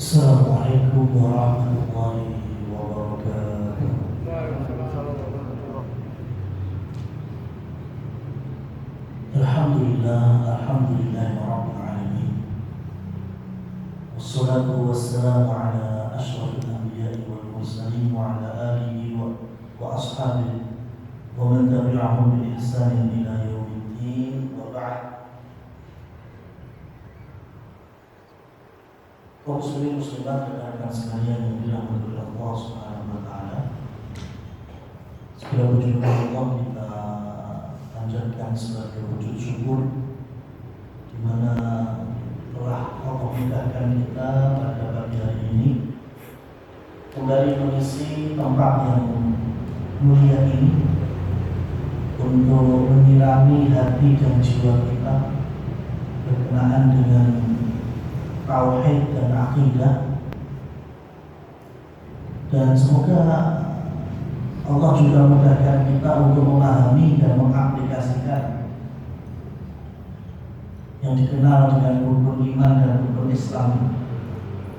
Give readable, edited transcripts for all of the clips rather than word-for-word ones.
Assalamualaikum warahmatullahi wabarakatuh. Alhamdulillah rabbil alamin. Wassalatu wassalamu ala asyrafil anbiya'i wal mursalin wa ala alihi wa ashabihi wa man tabi'ahum bi ihsanin ila yaumiddin wa ba'd. Kaum muslimin muslimat dan rekan sekalian yang dirahmati Allah Subhanahu wa taala. Segala puji Allah kita panjatkan sebagai wujud syukur di mana telah Allah mudahkan kita pada pagi hari ini kembali mengisi tempat yang mulia ini untuk menyirami hati dan jiwa kita berkenaan dengan tauhid dan akidah, dan semoga Allah juga mudahkan kita untuk memahami dan mengaplikasikan yang dikenal dengan rukun iman dan rukun Islam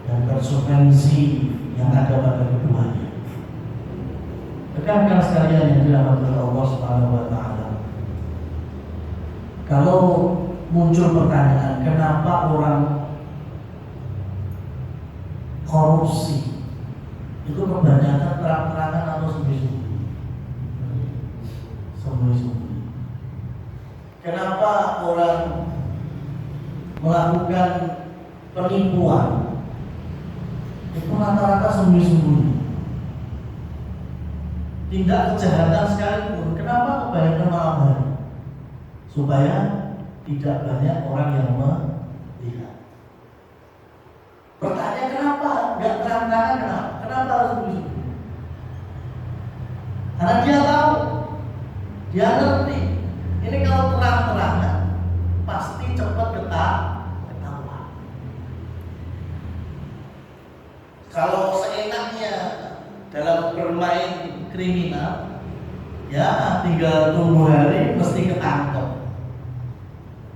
dan konsekuensi yang ada pada keduanya. Rekan-rekan sekalian yang dirahmati Allah Subhanahu wa taala, kalau muncul pertanyaan kenapa orang korupsi itu kebanyakan terang-terangan atau sembunyi-sembunyi? Sembunyi-sembunyi. Kenapa orang melakukan penipuan itu rata-rata sembunyi-sembunyi? Tindak kejahatan sekalipun, kenapa kebanyakan malam hari? Supaya tidak banyak orang yang melihat. Pertanyaan kenapa nggak terang-terangan? Kenapa harus begitu? Karena dia tahu, dia ngerti. Ini kalau terang-terangan pasti cepat ketahuan. Kalau seenaknya dalam bermain kriminal, ya tinggal tunggu hari mesti ketangkep.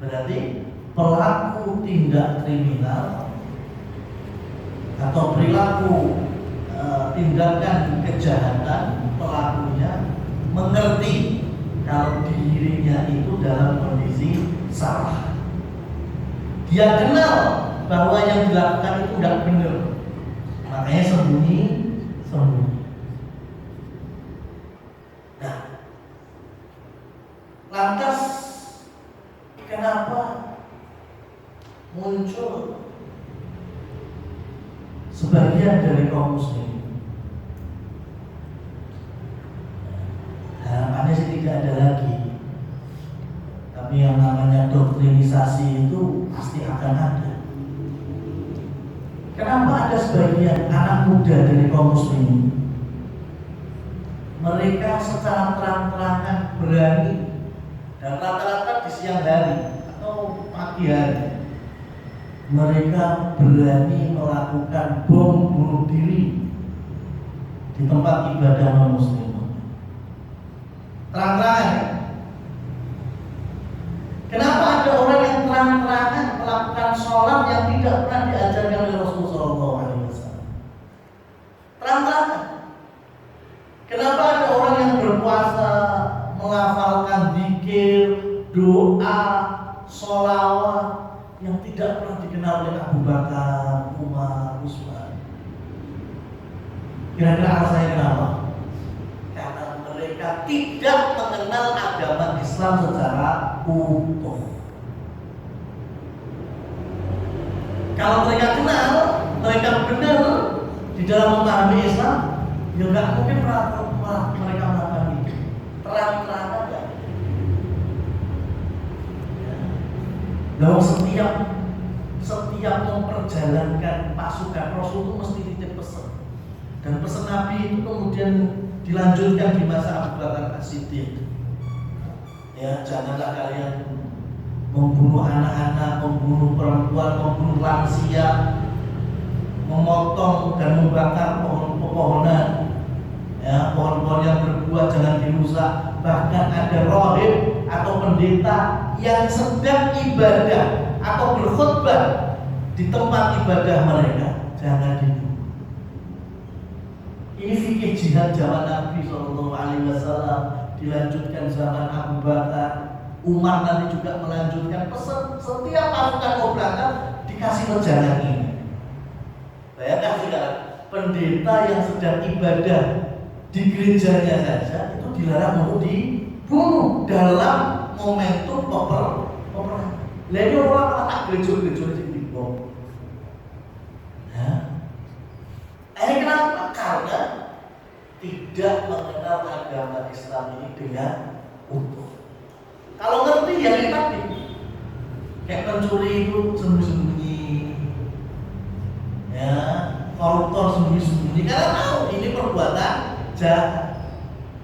Berarti pelaku tindak kriminal atau perilaku tindakan kejahatan pelakunya mengerti kalau dirinya itu dalam kondisi salah. Dia kenal bahwa yang dilakukan itu tidak benar, makanya sembunyi. Nah, lantas kenapa muncul sebagian dari kaum muslim harapannya sih tidak ada lagi, tapi yang namanya doktrinisasi itu pasti akan ada. Kenapa ada sebagian anak muda dari kaum muslim mereka secara terang-terangan berani, dan rata-rata di siang hari atau pagi hari mereka berani melakukan bom bunuh diri di tempat ibadah non-muslim. Terang-terangan. Kenapa ada orang yang terang-terangan melakukan sholat yang tidak pernah diajarkan oleh Rasulullah SAW? Terang-terangan. Kenapa ada orang yang berpuasa melafalkan zikir, doa, sholawat yang tidak pernah dikenal oleh Abu Bakar, Umar, Utsman? Kira-kira alasannya kenapa? Karena mereka tidak mengenal agama Islam secara utuh. Kalau mereka kenal, mereka benar di dalam memahami Islam, ya nggak mungkin mereka melakukan itu. Terang-terangan ya. Lalu setiap memperjalankan pasukan Rasul itu mesti titip pesan, dan pesan Nabi itu kemudian dilanjutkan di masa Abu Bakar As-Siddiq. Ya, janganlah kalian membunuh anak-anak, membunuh perempuan, membunuh lansia, memotong dan membakar pohon-pohonan, ya, pohon-pohon yang berbuah jangan dirusak. Bahkan ada rahib atau pendeta yang sedang ibadah atau berkhutbah di tempat ibadah mereka, jangan dibunuh. Ini fikih jihad zaman Nabi SAW, dilanjutkan zaman Abu Bakar, Umar nanti juga melanjutkan. Pesan setiap pasukan mau berangkat dikasih wejangan ini. Bayangkan sekarang, pendeta yang sedang ibadah di gerejanya saja itu dilarang untuk dibunuh dalam momentum peperangan. Lalu orang anak gereja-gereja di bom. Kenapa? Karena tidak mengenal agama Islam ini dengan utuh. Kalau ngerti ya ini tadi, kayak pencuri itu sembunyi-sembunyi, ya, koruptor sembunyi-sembunyi, karena tahu ini perbuatan jahat.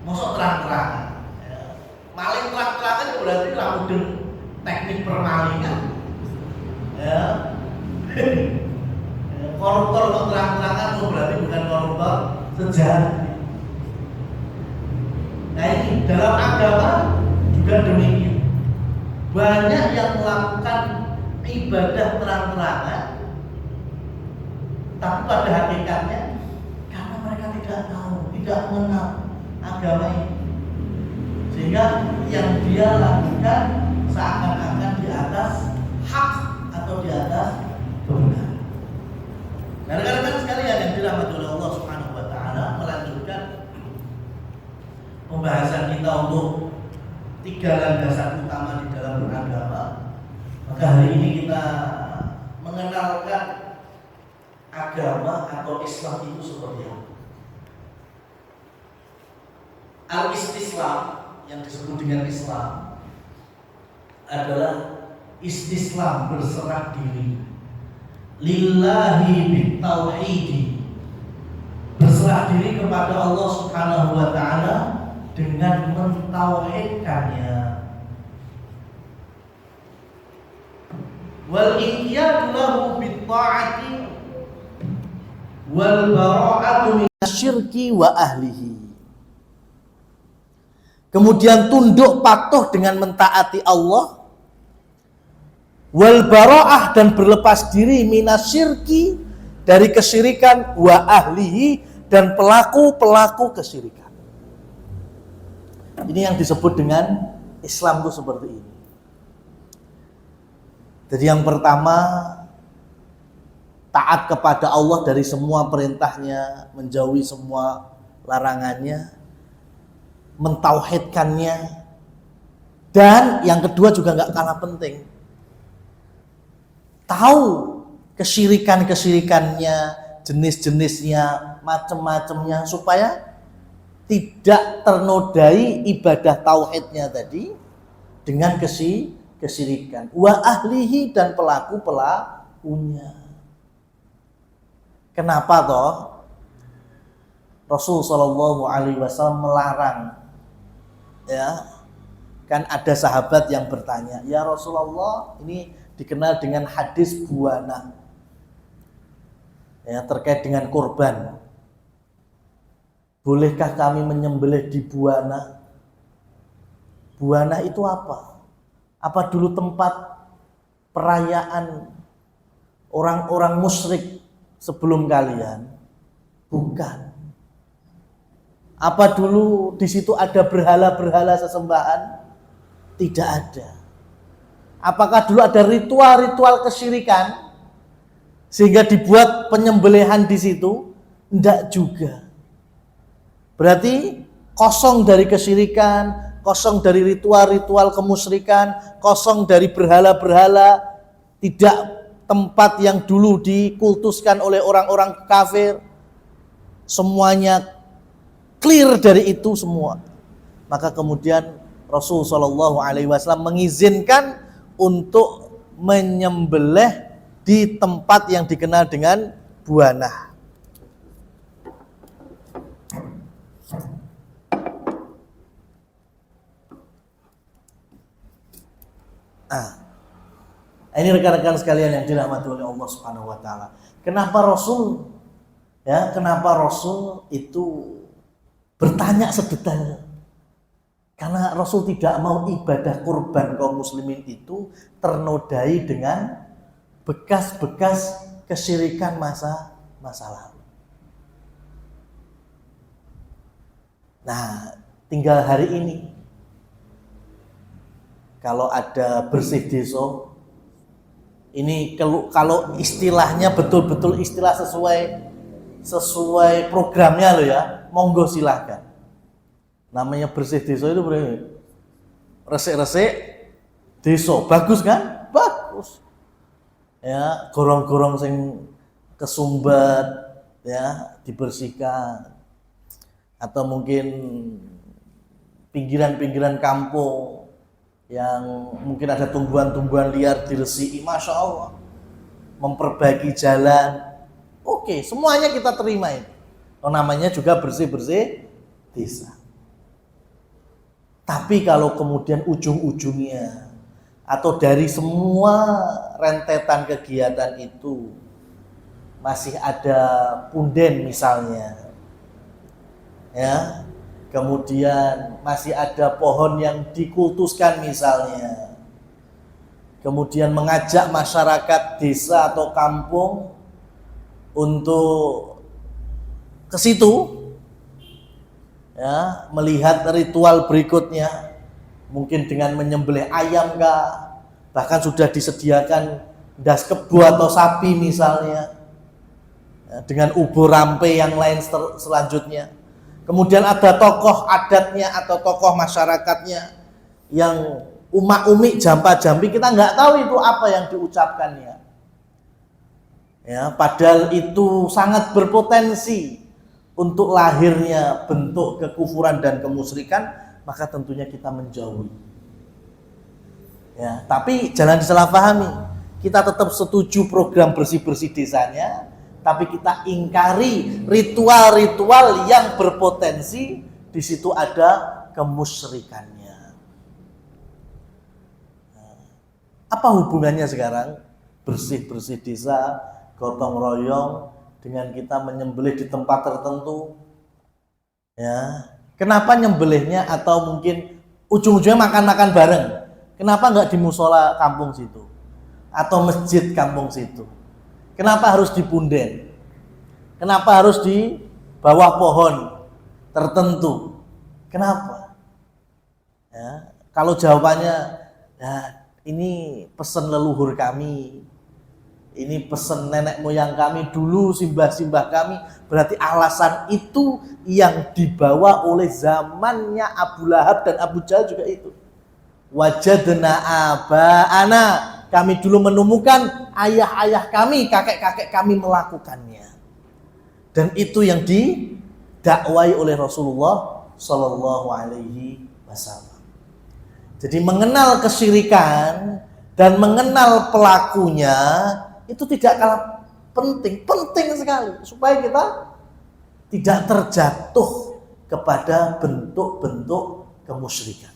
Masuk terang-terangan, ya. Maling terang-terangan berarti mudeng teknik permalingan, ya. Koruptor kok terang-terangan berarti bukan koruptor sejati. Nah ini dalam agama juga demikian. Banyak yang melakukan ibadah terang-terangan, tapi pada hakikatnya karena mereka tidak tahu, tidak mengenal agama ini, sehingga yang dia lakukan seakan-akan di atas hak atau di atas kebenaran. Nah, rekan-rekan sekalian yang dirahmati oleh Allah Subhanahu wa taala, melanjutkan pembahasan kita untuk 3 landasan utama di dalam beragama. Maka hari ini kita mengenalkan agama atau Islam itu seperti apa. Al-istislam yang disebut dengan Islam adalah istislam, berserah diri lillahi bitauhidi, berserah diri kepada Allah Subhanahu wa taala dengan mentauhidkannya, wal inqiyadu lahu bitta'ati wal bara'atu minasyirki wa ahlihi. Kemudian tunduk patuh dengan mentaati Allah, wal bara'ah dan berlepas diri minasyirki dari kesyirikan, wa ahlihi dan pelaku-pelaku kesyirikan. Ini yang disebut dengan Islam itu seperti ini. Jadi yang pertama, taat kepada Allah dari semua perintahnya, menjauhi semua larangannya, mentauhidkannya. Dan yang kedua juga gak kalah penting, tahu kesyirikan-kesyirikannya, jenis-jenisnya, macam-macamnya, supaya tidak ternodai ibadah tauhidnya tadi dengan kesyirikan. Wa ahlihi dan pelaku-pelakunya. Kenapa toh Rasul sallallahu alaihi wasallam melarang? Ya, kan ada sahabat yang bertanya, "Ya Rasulullah, ini dikenal dengan hadis buana, ya, terkait dengan kurban. Bolehkah kami menyembelih di buana?" Buana itu apa? Apa dulu tempat perayaan orang-orang musyrik sebelum kalian? Bukan. Apa dulu di situ ada berhala-berhala sesembahan? Tidak ada. Apakah dulu ada ritual-ritual kesyirikan sehingga dibuat penyembelihan di situ? Tidak juga. Berarti kosong dari kesyirikan, kosong dari ritual-ritual kemusyrikan, kosong dari berhala-berhala, tidak tempat yang dulu dikultuskan oleh orang-orang kafir. Semuanya clear dari itu semua. Maka kemudian Rasul sallallahu alaihi wasallam mengizinkan untuk menyembelih di tempat yang dikenal dengan buana. Ini rekan-rekan sekalian yang dirahmati oleh Allah Subhanahu wa taala. Kenapa Rasul itu bertanya sedetail? Karena Rasul tidak mau ibadah kurban kaum muslimin itu ternodai dengan bekas-bekas kesyirikan masa masa lalu. Nah, tinggal hari ini kalau ada bersih desa, ini kalau istilahnya betul-betul istilah sesuai programnya loh ya, monggo silahkan. Namanya bersih desa itu resik-resik desa, bagus kan? Bagus. Ya, gorong-gorong sing kesumbat ya dibersihkan. Atau mungkin pinggiran-pinggiran kampung yang mungkin ada tumbuhan-tumbuhan liar diresiki, Masya Allah, memperbaiki jalan. Oke, semuanya kita terima itu. Namanya juga bersih-bersih desa. Tapi kalau kemudian ujung-ujungnya atau dari semua rentetan kegiatan itu masih ada punden misalnya, ya, kemudian masih ada pohon yang dikultuskan misalnya, kemudian mengajak masyarakat desa atau kampung untuk ke situ, ya, melihat ritual berikutnya, mungkin dengan menyembelih ayam kah, bahkan sudah disediakan das kebo atau sapi misalnya, ya, dengan ubur rampe yang lain selanjutnya. Kemudian ada tokoh adatnya atau tokoh masyarakatnya yang umak-umik jampa-jampi, kita nggak tahu itu apa yang diucapkannya. Ya, padahal itu sangat berpotensi untuk lahirnya bentuk kekufuran dan kemusyrikan, maka tentunya kita menjauhi. Ya, tapi jangan disalahpahami. Kita tetap setuju program bersih-bersih desanya, tapi kita ingkari ritual-ritual yang berpotensi di situ ada kemusyrikannya. Nah, apa hubungannya sekarang bersih-bersih desa, gotong royong dengan kita menyembelih di tempat tertentu? Ya, kenapa nyembelihnya atau mungkin ujung-ujungnya makan-makan bareng? Kenapa nggak di musola kampung situ atau masjid kampung situ? Kenapa harus di punden? Kenapa harus di bawah pohon tertentu? Kenapa? Ya, kalau jawabannya, ya, ini pesan leluhur kami, ini pesan nenek moyang kami dulu, simbah-simbah kami, berarti alasan itu yang dibawa oleh zamannya Abu Lahab dan Abu Jahal juga itu. Wajadna aba'ana, kami dulu menemukan ayah-ayah kami, kakek-kakek kami melakukannya. Dan itu yang didakwai oleh Rasulullah Sallallahu Alaihi Wasallam. Jadi mengenal kesyirikan dan mengenal pelakunya itu tidak kalah penting sekali supaya kita tidak terjatuh kepada bentuk-bentuk kemusyrikan.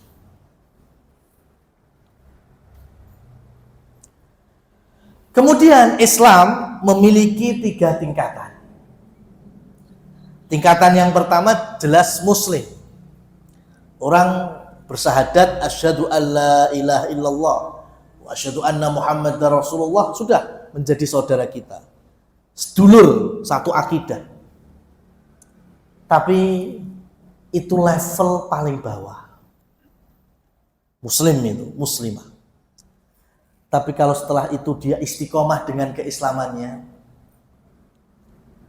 Kemudian Islam memiliki 3 tingkatan. Tingkatan yang pertama jelas muslim. Orang bersahadat asyhadu alla ilaha illallah wa asyhadu anna muhammadar rasulullah, sudah menjadi saudara kita, sedulur satu akidah. Tapi itu level paling bawah. Muslim itu, muslimah. Tapi kalau setelah itu dia istiqomah dengan keislamannya,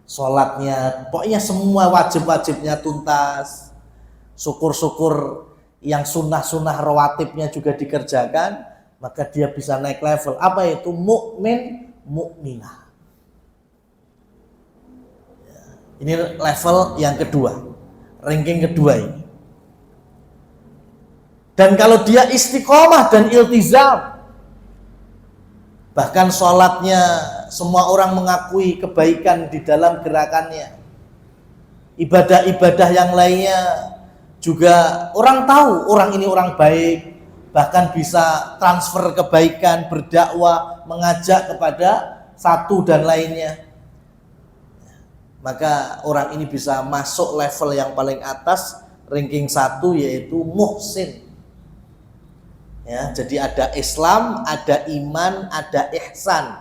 sholatnya, pokoknya semua wajib-wajibnya tuntas, syukur-syukur yang sunnah-sunnah rawatibnya juga dikerjakan, maka dia bisa naik level. Apa itu? Mukmin, mukminah. Ya, ini level yang kedua, ranking kedua ini. Dan kalau dia istiqomah dan iltizam, bahkan sholatnya semua orang mengakui kebaikan di dalam gerakannya, ibadah-ibadah yang lainnya juga orang tahu orang ini orang baik, bahkan bisa transfer kebaikan, berdakwah, mengajak kepada satu dan lainnya, maka orang ini bisa masuk level yang paling atas, ranking 1, yaitu muhsin. Ya, jadi ada Islam, ada iman, ada ihsan.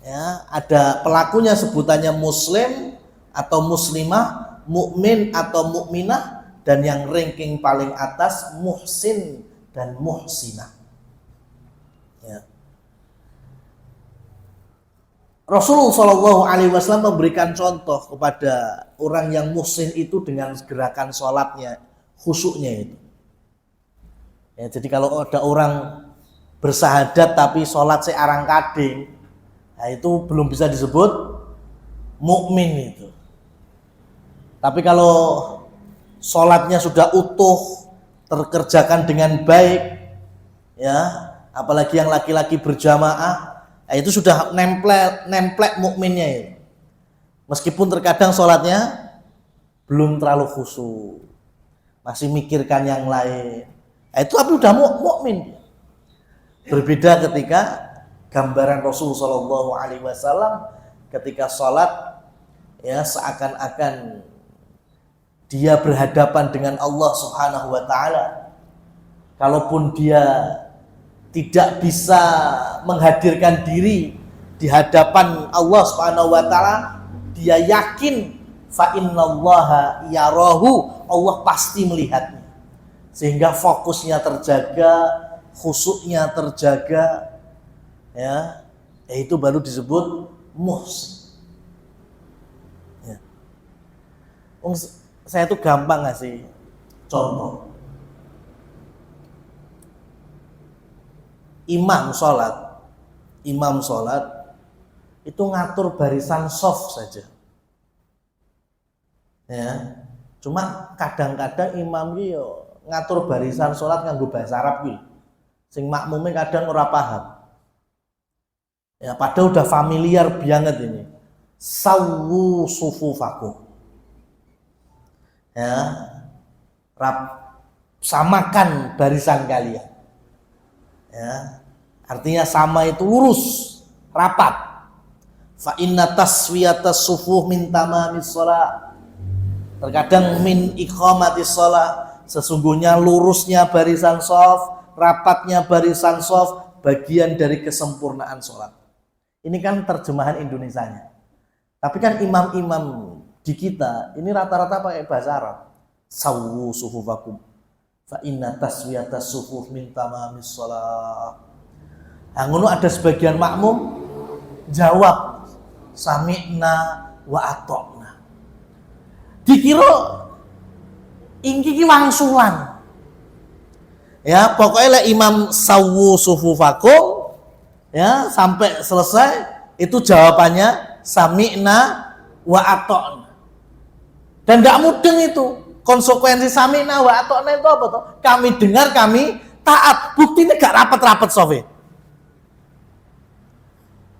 Ya, ada pelakunya sebutannya muslim atau muslimah, mukmin atau mukminah, dan yang ranking paling atas muhsin dan muhsinah. Ya. Rasulullah Shallallahu Alaihi Wasallam memberikan contoh kepada orang yang muhsin itu dengan gerakan sholatnya, khusyuknya itu. Ya, jadi kalau ada orang bersahadat tapi sholat searang kading, nah itu belum bisa disebut mukmin itu. Tapi kalau sholatnya sudah utuh, terkerjakan dengan baik, ya, apalagi yang laki-laki berjamaah, nah itu sudah nemplek mukminnya itu. Meskipun terkadang sholatnya belum terlalu khusyuk, masih mikirkan yang lain, nah itu tapi udah mukmin. Berbeda ketika gambaran Rasul Shallallahu Alaihi Wasallam ketika sholat, ya seakan-akan dia berhadapan dengan Allah Subhanahu Wa Taala. Kalaupun dia tidak bisa menghadirkan diri di hadapan Allah Subhanahu Wa Taala, dia yakin fa innallaha yarahu, Allah pasti melihatnya, sehingga fokusnya terjaga, khusyuknya terjaga, ya, itu baru disebut muhsin. Ya. Saya tuh gampang ngasih contoh. Imam sholat itu ngatur barisan soft saja. Ya, cuma kadang-kadang imam iki yo ngatur barisan sholat nganggo bahasa Arab iki. Sing makmume kadang ora paham. Ya, padahal udah familiar banget ini. Sawwu sufufakum. Ya, samakan barisan kalian. Ya, artinya sama itu lurus, rapat. Fa inna taswiyatas sufuh min tamamis shalah. Terkadang min iqamatis shalah, sesungguhnya lurusnya barisan shaf, rapatnya barisan shaf bagian dari kesempurnaan sholat. Ini kan terjemahan Indonesianya. Tapi kan imam-imam di kita ini rata-rata pakai bahasa Arab. Sawwu sufufakum fa inna taswiyatas sufuh min tamamis shalah. Nah, ngono ada sebagian makmum jawab sami'na wa ata'na. Dikira iki wangsulan. Ya, pokoknya lah imam sawwu sufufakum, ya, sampai selesai itu jawabannya sami'na wa ata'na. Dan enggak mudeng itu. Konsekuensi sami'na wa ata'na itu apa toh? Kami dengar, kami taat. Buktinya gak rapat-rapat sofi.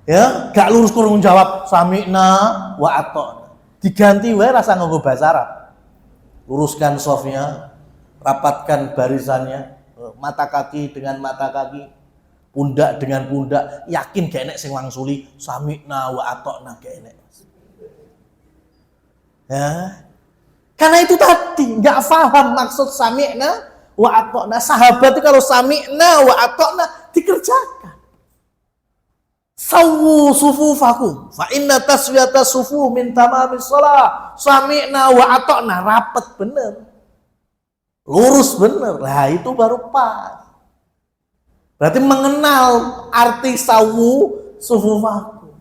Ya, gak lurus kurung jawab sami'na wa ata'na. Diganti wae rasa nganggo bahasa Arab. Luruskan sofnya, rapatkan barisannya, mata kaki dengan mata kaki, pundak dengan pundak, yakin gak enek sing wangsuli sami'na wa ata'na gak enek. Ya. Karena itu tadi nggak paham maksud sami'na wa ata'na. Sahabat itu kalau sami'na wa ata'na dikerjakan. Sawwu sufufakum fa inna taswiyata sufuh min tamamis shalah. Sami'na wa ata'na, rapat bener. Lurus bener. Lah itu baru pas. Berarti mengenal arti sawwu sufufakum.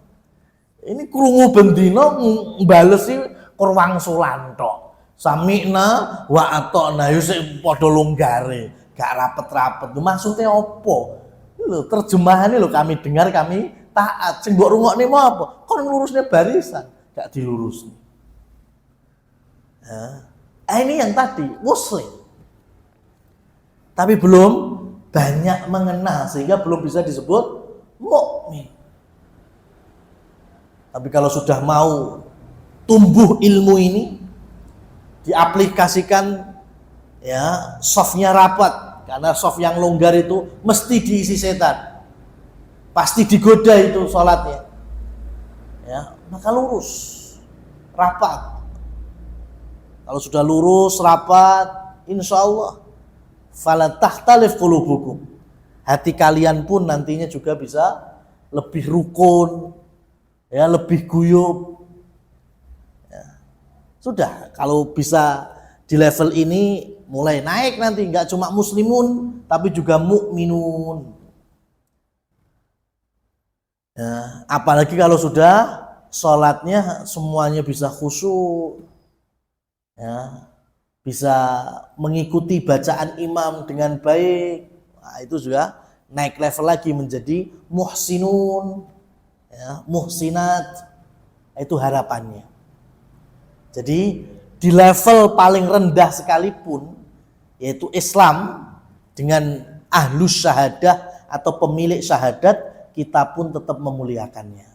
Ini krungu bendina mbalesi kurwangsulan tok. Sami'na wa ata'na yo sik padha longgare, gak rapet-rapet. Maksudnya opo? Lho, terjemahane lho kami dengar, kami taat. Sing mbok rungokne mau apa? Kon lurusnya barisan, gak dilurusne. Ini yang tadi muslim. Tapi belum banyak mengenal sehingga belum bisa disebut mukmin. Tapi kalau sudah mau tumbuh ilmu ini, diaplikasikan, ya, softnya rapat, karena soft yang longgar itu mesti diisi setan, pasti digoda itu sholatnya, ya, maka lurus, rapat. Kalau sudah lurus, rapat, insya Allah fala tahtalif qulubukum, hati kalian pun nantinya juga bisa lebih rukun, ya lebih guyup. Ya. Sudah, kalau bisa di level ini mulai naik nanti, nggak cuma muslimun tapi juga mukminun. Ya, apalagi kalau sudah sholatnya semuanya bisa khusyuk, ya, bisa mengikuti bacaan imam dengan baik. Nah, itu juga naik level lagi menjadi muhsinun, ya, muhsinat. Itu harapannya. Jadi di level paling rendah sekalipun, yaitu Islam dengan ahlus syahadah atau pemilik syahadat, kita pun tetap memuliakannya.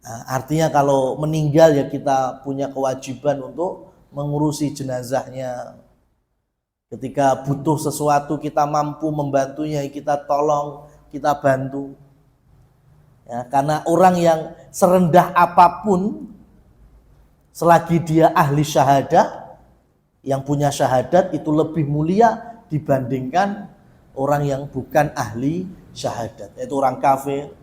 Nah, artinya kalau meninggal ya kita punya kewajiban untuk mengurusi jenazahnya. Ketika butuh sesuatu kita mampu membantunya, kita tolong, kita bantu. Ya, karena orang yang serendah apapun, selagi dia ahli syahadah, yang punya syahadat itu lebih mulia dibandingkan orang yang bukan ahli syahadat, yaitu orang kafir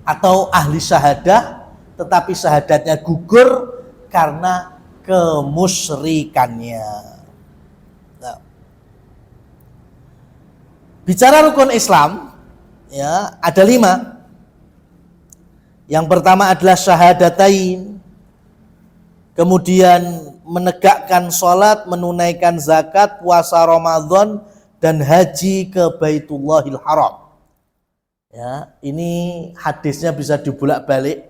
atau ahli syahadah tetapi syahadatnya gugur karena kemusyrikannya. Nah, bicara rukun Islam, ya ada 5. Yang pertama adalah syahadatain, kemudian menegakkan sholat, menunaikan zakat, puasa Ramadan, dan haji ke Baitullahil Haram. Ya, ini hadisnya bisa dibolak-balik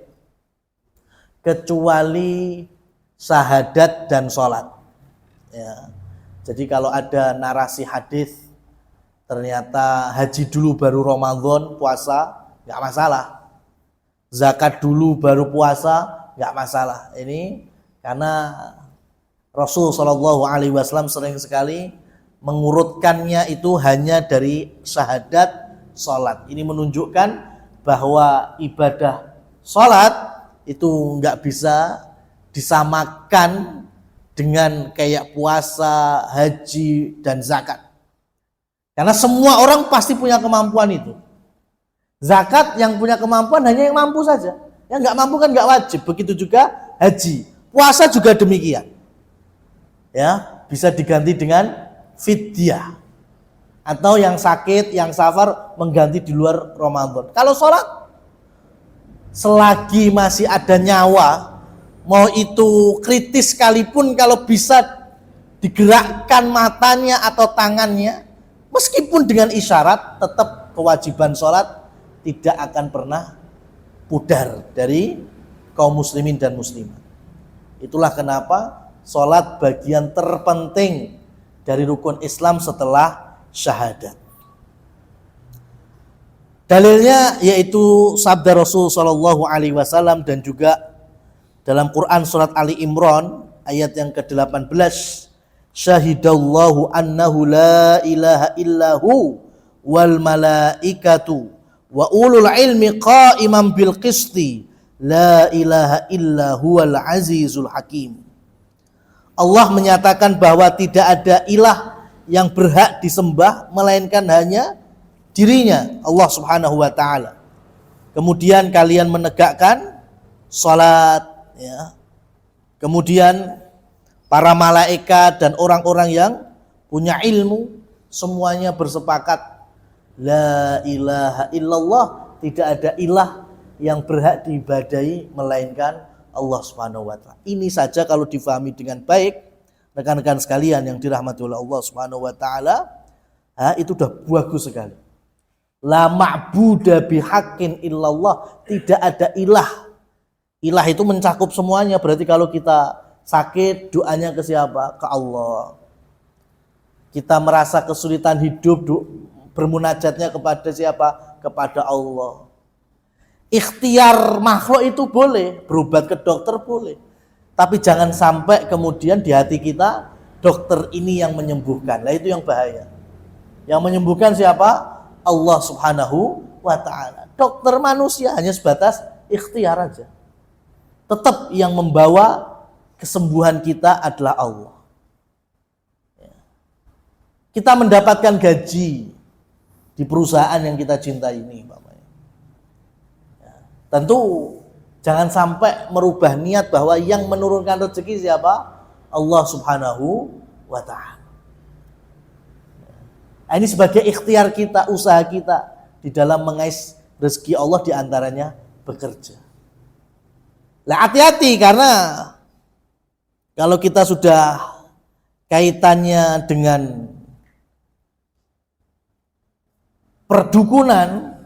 kecuali syahadat dan sholat. Ya, jadi kalau ada narasi hadis ternyata haji dulu baru Ramadan puasa, nggak masalah. Zakat dulu baru puasa, nggak masalah. Ini karena Rasul Shallallahu Alaihi Wasallam sering sekali mengurutkannya itu hanya dari syahadat, sholat. Ini menunjukkan bahwa ibadah sholat itu nggak bisa disamakan dengan kayak puasa, haji, dan zakat. Karena semua orang pasti punya kemampuan itu. Zakat yang punya kemampuan hanya yang mampu saja. Yang nggak mampu kan nggak wajib. Begitu juga haji. Puasa juga demikian. Ya, bisa diganti dengan fidyah. Atau yang sakit, yang safar mengganti di luar Ramadan. Kalau sholat, selagi masih ada nyawa, mau itu kritis sekalipun, kalau bisa digerakkan matanya atau tangannya, meskipun dengan isyarat, tetap kewajiban sholat tidak akan pernah pudar dari kaum muslimin dan muslimat. Itulah kenapa sholat bagian terpenting dari rukun Islam setelah syahadat. Dalilnya yaitu sabda Rasul Shallallahu Alaihi Wasallam dan juga dalam Quran surat Ali Imran ayat yang ke-18, syahidallahu annahu la ilaha illahu wal malaikatu wa ulul ilmi qa'iman bil qisti la ilaha illa huwal azizul hakim. Allah menyatakan bahwa tidak ada ilah yang berhak disembah melainkan hanya dirinya, Allah Subhanahu wa taala. Kemudian kalian menegakkan salat, ya. Kemudian para malaikat dan orang-orang yang punya ilmu semuanya bersepakat la ilaha illallah, tidak ada ilah yang berhak diibadahi melainkan Allah Subhanahu wa taala. Ini saja kalau difahami dengan baik, rekan-rekan sekalian yang dirahmati oleh Allah Subhanahu wa taala, itu sudah bagus sekali. La ma'buda bihaqqin illallah, tidak ada ilah. Ilah itu mencakup semuanya. Berarti kalau kita sakit, doanya ke siapa? Ke Allah. Kita merasa kesulitan hidup, bermunajatnya kepada siapa? Kepada Allah. Ikhtiar makhluk itu boleh, berobat ke dokter boleh. Tapi jangan sampai kemudian di hati kita dokter ini yang menyembuhkan. Nah itu yang bahaya. Yang menyembuhkan siapa? Allah Subhanahu wa ta'ala. Dokter manusia hanya sebatas ikhtiar aja. Tetap yang membawa kesembuhan kita adalah Allah. Kita mendapatkan gaji di perusahaan yang kita cintai ini, Bapak. Tentu jangan sampai merubah niat bahwa yang menurunkan rezeki siapa? Allah Subhanahu wa ta'ala. Nah, ini sebagai ikhtiar kita, usaha kita di dalam mengais rezeki Allah, diantaranya bekerja. Nah, hati-hati, karena kalau kita sudah kaitannya dengan perdukunan,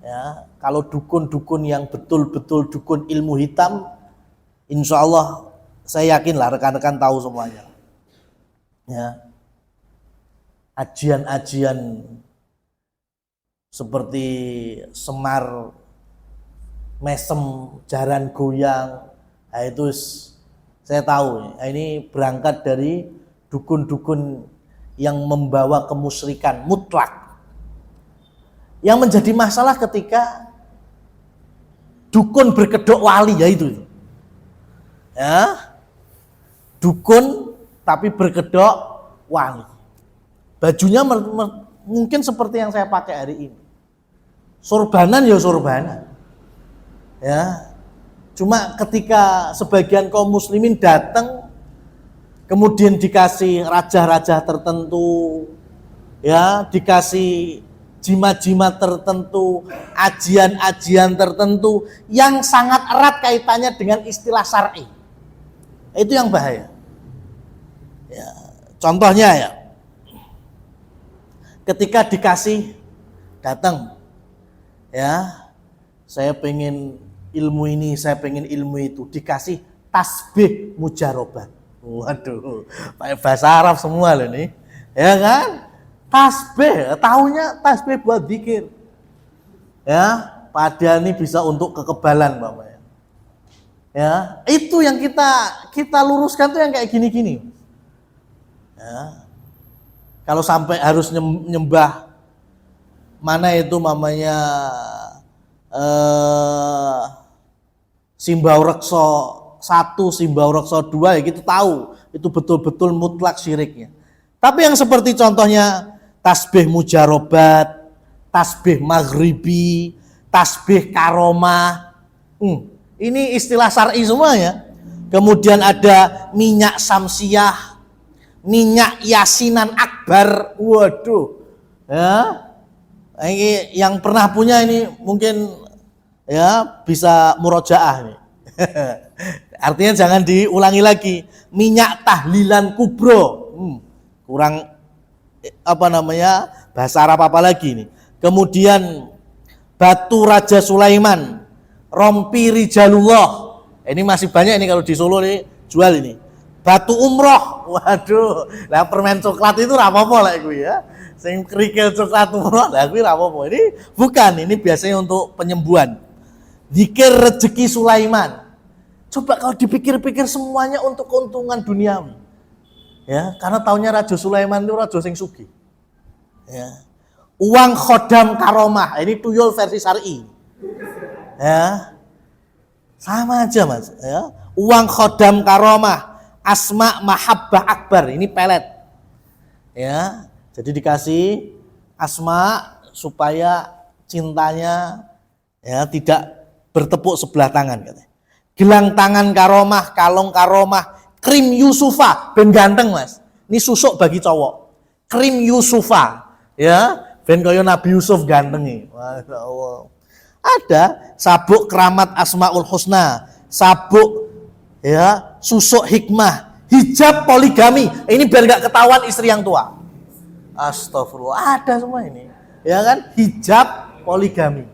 ya, kalau dukun-dukun yang betul-betul dukun ilmu hitam, insya Allah saya yakinlah rekan-rekan tahu semuanya. Ya, ajian-ajian seperti semar, mesem, jaran goyang, nah itu saya tahu. Nah, ini berangkat dari dukun-dukun yang membawa kemusyrikan mutlak. Yang menjadi masalah ketika dukun berkedok wali, ya itu. Ya, dukun tapi berkedok wali. Bajunya mungkin seperti yang saya pakai hari ini. Sorbanan ya sorbanan. Ya. Cuma ketika sebagian kaum muslimin datang, kemudian dikasih raja-raja tertentu, ya, dikasih jimat-jimat tertentu, ajian-ajian tertentu yang sangat erat kaitannya dengan istilah syar'i. Itu yang bahaya. Ya, contohnya ya, ketika dikasih, datang, ya, saya pengen ilmu ini, saya pengen ilmu itu, dikasih tasbih mujarobat. Waduh, pakai bahasa Arab semua loh nih, ya kan? Tasbih, tahunya tasbih buat zikir, ya, padahal ini bisa untuk kekebalan, Bapak. Ya, itu yang kita luruskan tuh yang kayak gini-gini. Ya. Kalau sampai harus nyembah mana itu namanya Simbau Rekso 1, Simbau Rekso 2, ya gitu tahu itu betul-betul mutlak syiriknya. Tapi yang seperti contohnya tasbih mujarobat, tasbih maghribi, tasbih karomah, ini istilah syar'i semua ya. Kemudian ada minyak samsiah, minyak yasinan akbar. Waduh, ya, ini yang pernah punya ini mungkin ya bisa murojaah nih. Artinya jangan diulangi lagi. Minyak tahlilan kubro, kurang apa namanya bahasa Arab apa lagi nih. Kemudian batu Raja Sulaiman, rompi Rijalullah. Ini masih banyak ini kalau di Solo nih jual ini. Batu umroh, waduh, lah permen coklat itu rapopo lah gue ya. Sing kerikil coklat umroh lah gue rapopo. Ini bukan, ini biasanya untuk penyembuhan. Zikir rezeki Sulaiman. Coba kalau dipikir-pikir semuanya untuk keuntungan duniawi. Ya, karena taunya Raja Sulaiman itu raja sing sugih. Ya. Uang khodam karomah, ini tuyul versi syar'i. Ya. Sama aja Mas, ya. Uang khodam karomah, asma mahabbah akbar, ini pelet. Ya. Jadi dikasih asma supaya cintanya ya tidak bertepuk sebelah tangan katanya. Gelang tangan karomah, kalung karomah, krim Yusufa, ben ganteng Mas. Ini susuk bagi cowok. Krim Yusufa, ya, ben kaya Nabi Yusuf ganteng nih. Masya Allah. Ada sabuk keramat Asmaul Husna, sabuk ya, susuk hikmah, hijab poligami. Ini biar nggak ketahuan istri yang tua. Astagfirullah, ada semua ini. Ya kan? Hijab poligami.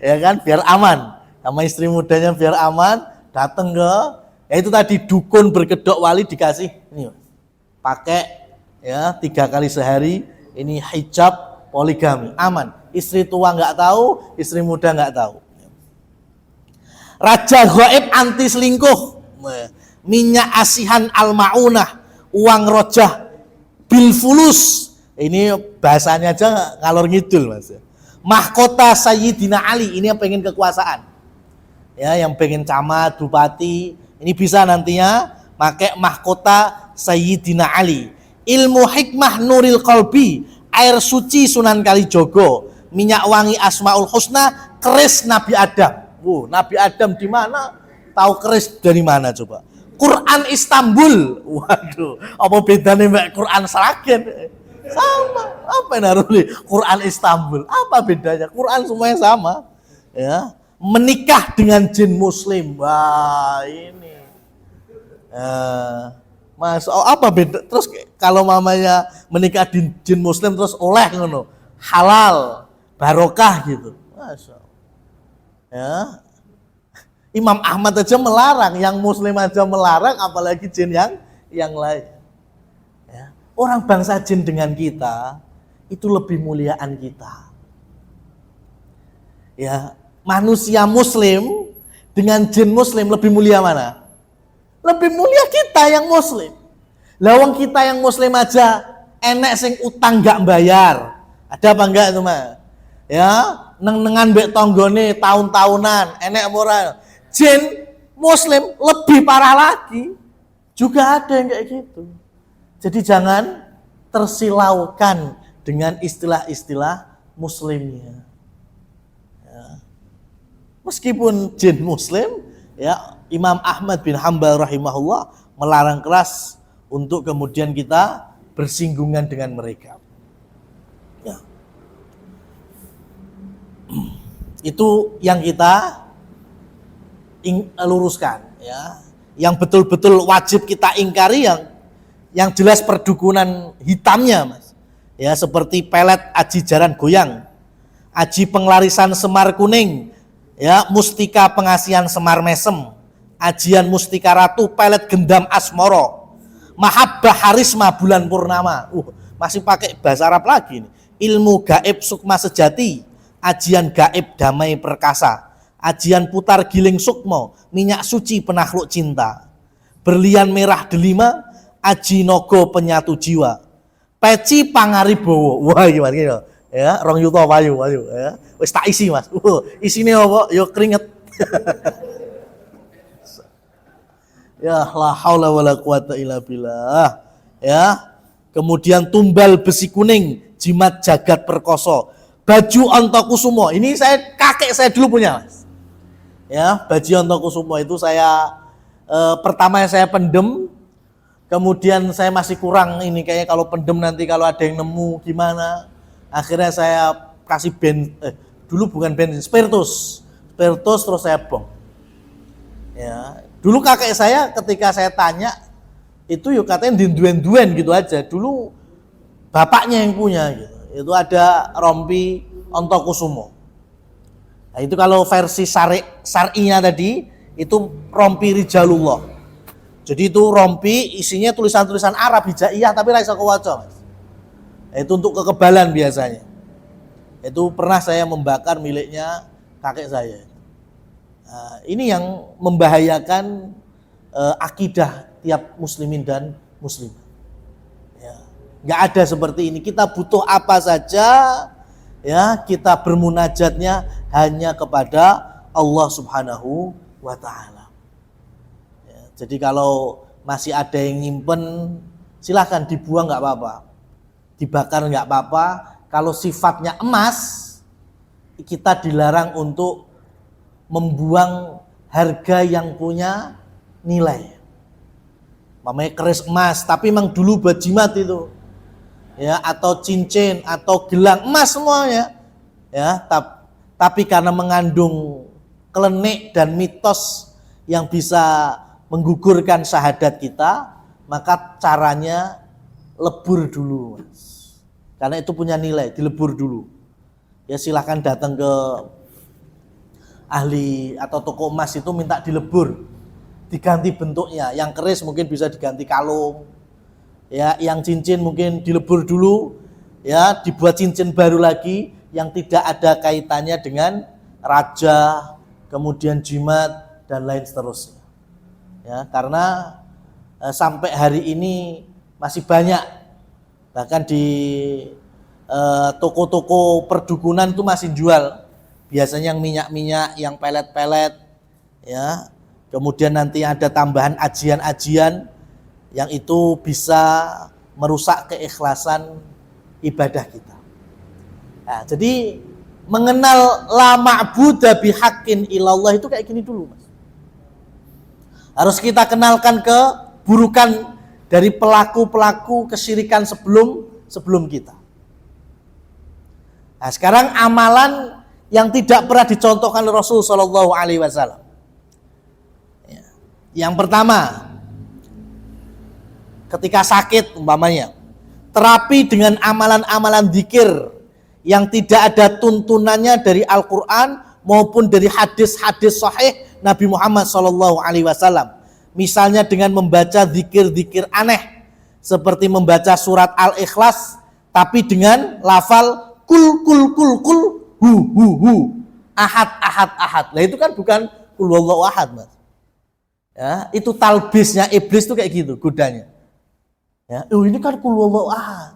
Ya kan? Biar aman. Sama istri mudanya biar aman, datang ke, ya itu tadi dukun berkedok wali dikasih ini pakai ya 3 kali sehari, ini hijab poligami, aman. Istri tua nggak tahu, istri muda nggak tahu. Raja gaib anti selingkuh, minyak asihan al-maunah, uang rojah bil fulus, ini bahasanya aja ngalor ngidul Mas. Mahkota Sayyidina Ali, ini yang pengen kekuasaan. Ya, yang pengen camat, bupati, ini bisa nantinya pakai mahkota Sayyidina Ali. Ilmu hikmah nuril qalbi, air suci Sunan Kalijogo, minyak wangi Asmaul Husna, keris Nabi Adam. Nabi Adam di mana? Tahu keris dari mana coba? Quran Istanbul. Waduh, apa bedanya mbak Quran Sragen? Sama. Apa yang harus beli? Quran Istanbul. Apa bedanya? Quran semuanya sama. Ya, menikah dengan jin muslim. Wah, ini. Mas, apa beda? Terus kalau mamanya menikah di jin muslim terus oleh ngono, halal, barokah gitu. Masya Allah. Ya. Imam Ahmad aja melarang, yang muslim aja melarang, apalagi jin yang lain. Ya. Orang bangsa jin dengan kita itu lebih muliaan kita. Ya, manusia muslim dengan jin muslim lebih mulia mana? Lebih mulia kita yang muslim. Lawang kita yang muslim aja enek sing utang gak bayar. Ada apa enggak itu mah? Ya, neng-nengan mbek tonggone tahun-tahunan, enek moral. Jin muslim lebih parah lagi. Juga ada yang kayak gitu. Jadi jangan tersilaukan dengan istilah-istilah muslimnya. Ya. Meskipun jin muslim, ya Imam Ahmad bin Hanbal rahimahullah melarang keras untuk kemudian kita bersinggungan dengan mereka. Ya. Itu yang kita luruskan, ya. Yang betul-betul wajib kita ingkari yang jelas perdukunan hitamnya, Mas. Ya, seperti pelet aji jaran goyang, aji penglarisan semar kuning, ya, mustika pengasihan semar mesem, ajian mustika ratu, pelet gendam asmoro, mahabbah harisma bulan purnama. Masih pakai bahasa Arab lagi nih. Ilmu gaib sukma sejati, ajian gaib damai perkasa, ajian putar giling sukmo, minyak suci penakluk cinta, berlian merah delima, aji nogo penyatu jiwa, peci pangaribowo. Wah gimana gitu ya, rong yuto wayu ya. Wis tak isi Mas. Isine apa? Yo keringet. Ya la haula wala quwata illa billah. Ya. Kemudian tumbal besi kuning, jimat jagat perkoso, baju Antakusumo. Ini kakek saya dulu punya, Mas. Ya, baju Antakusumo itu saya pertama saya pendem, kemudian saya masih kurang ini kayaknya kalau pendem nanti kalau ada yang nemu gimana. Akhirnya saya kasih dulu bukan bensin, spiritus terus saya bong. Ya, dulu kakek saya ketika saya tanya itu yuk katanya duen-duen gitu aja. Dulu bapaknya yang punya gitu. Itu ada rompi Antakusumo. Nah, itu kalau versi syar'inya tadi itu rompi Rijalullah. Jadi itu rompi isinya tulisan-tulisan Arab hijaiyah tapi ra iso kewaca, Mas. Nah, itu untuk kekebalan biasanya. Itu pernah saya membakar miliknya kakek saya. Nah, ini yang membahayakan akidah tiap muslimin dan muslimah. Ya, nggak ada seperti ini. Kita butuh apa saja, ya kita bermunajatnya hanya kepada Allah Subhanahu wa Ta'ala. Ya, jadi kalau masih ada yang nyimpen, silahkan dibuang nggak apa-apa, dibakar nggak apa-apa. Kalau sifatnya emas, kita dilarang untuk membuang harga yang punya nilai. Namanya keris emas, tapi memang dulu buat jimat itu, ya, atau cincin atau gelang emas semuanya, ya. Tapi karena mengandung klenik dan mitos yang bisa menggugurkan syahadat kita, maka caranya lebur dulu, Mas. Karena itu punya nilai, dilebur dulu. Ya silahkan datang ke ahli atau toko emas itu minta dilebur, diganti bentuknya. Yang keris mungkin bisa diganti kalung, ya. Yang cincin mungkin dilebur dulu, ya, dibuat cincin baru lagi yang tidak ada kaitannya dengan raja, kemudian jimat dan lain seterusnya. Ya, karena sampai hari ini masih banyak, bahkan di toko-toko perdukunan itu masih jual. Biasanya yang minyak-minyak, yang pelet-pelet, ya. Kemudian nanti ada tambahan ajian-ajian yang itu bisa merusak keikhlasan ibadah kita. Nah, jadi mengenal la ma'buda bihaqqin illallah itu kayak gini dulu, Mas. Harus kita kenalkan keburukan dari pelaku-pelaku kesyirikan sebelum kita. Nah, sekarang amalan yang tidak pernah dicontohkan oleh Rasul Shallallahu Alaihi Wasallam. Yang pertama, ketika sakit umpamanya, terapi dengan amalan-amalan zikir yang tidak ada tuntunannya dari Al-Quran maupun dari hadis-hadis sahih Nabi Muhammad Shallallahu Alaihi Wasallam. Misalnya dengan membaca zikir-zikir aneh seperti membaca surat Al-Ikhlas tapi dengan lafal kul hu ahad. Nah itu kan bukan kul huwallahu ahad, Mas. Ya, itu talbisnya iblis tuh kayak gitu godanya. Ya, ini kan kul huwallahu ahad.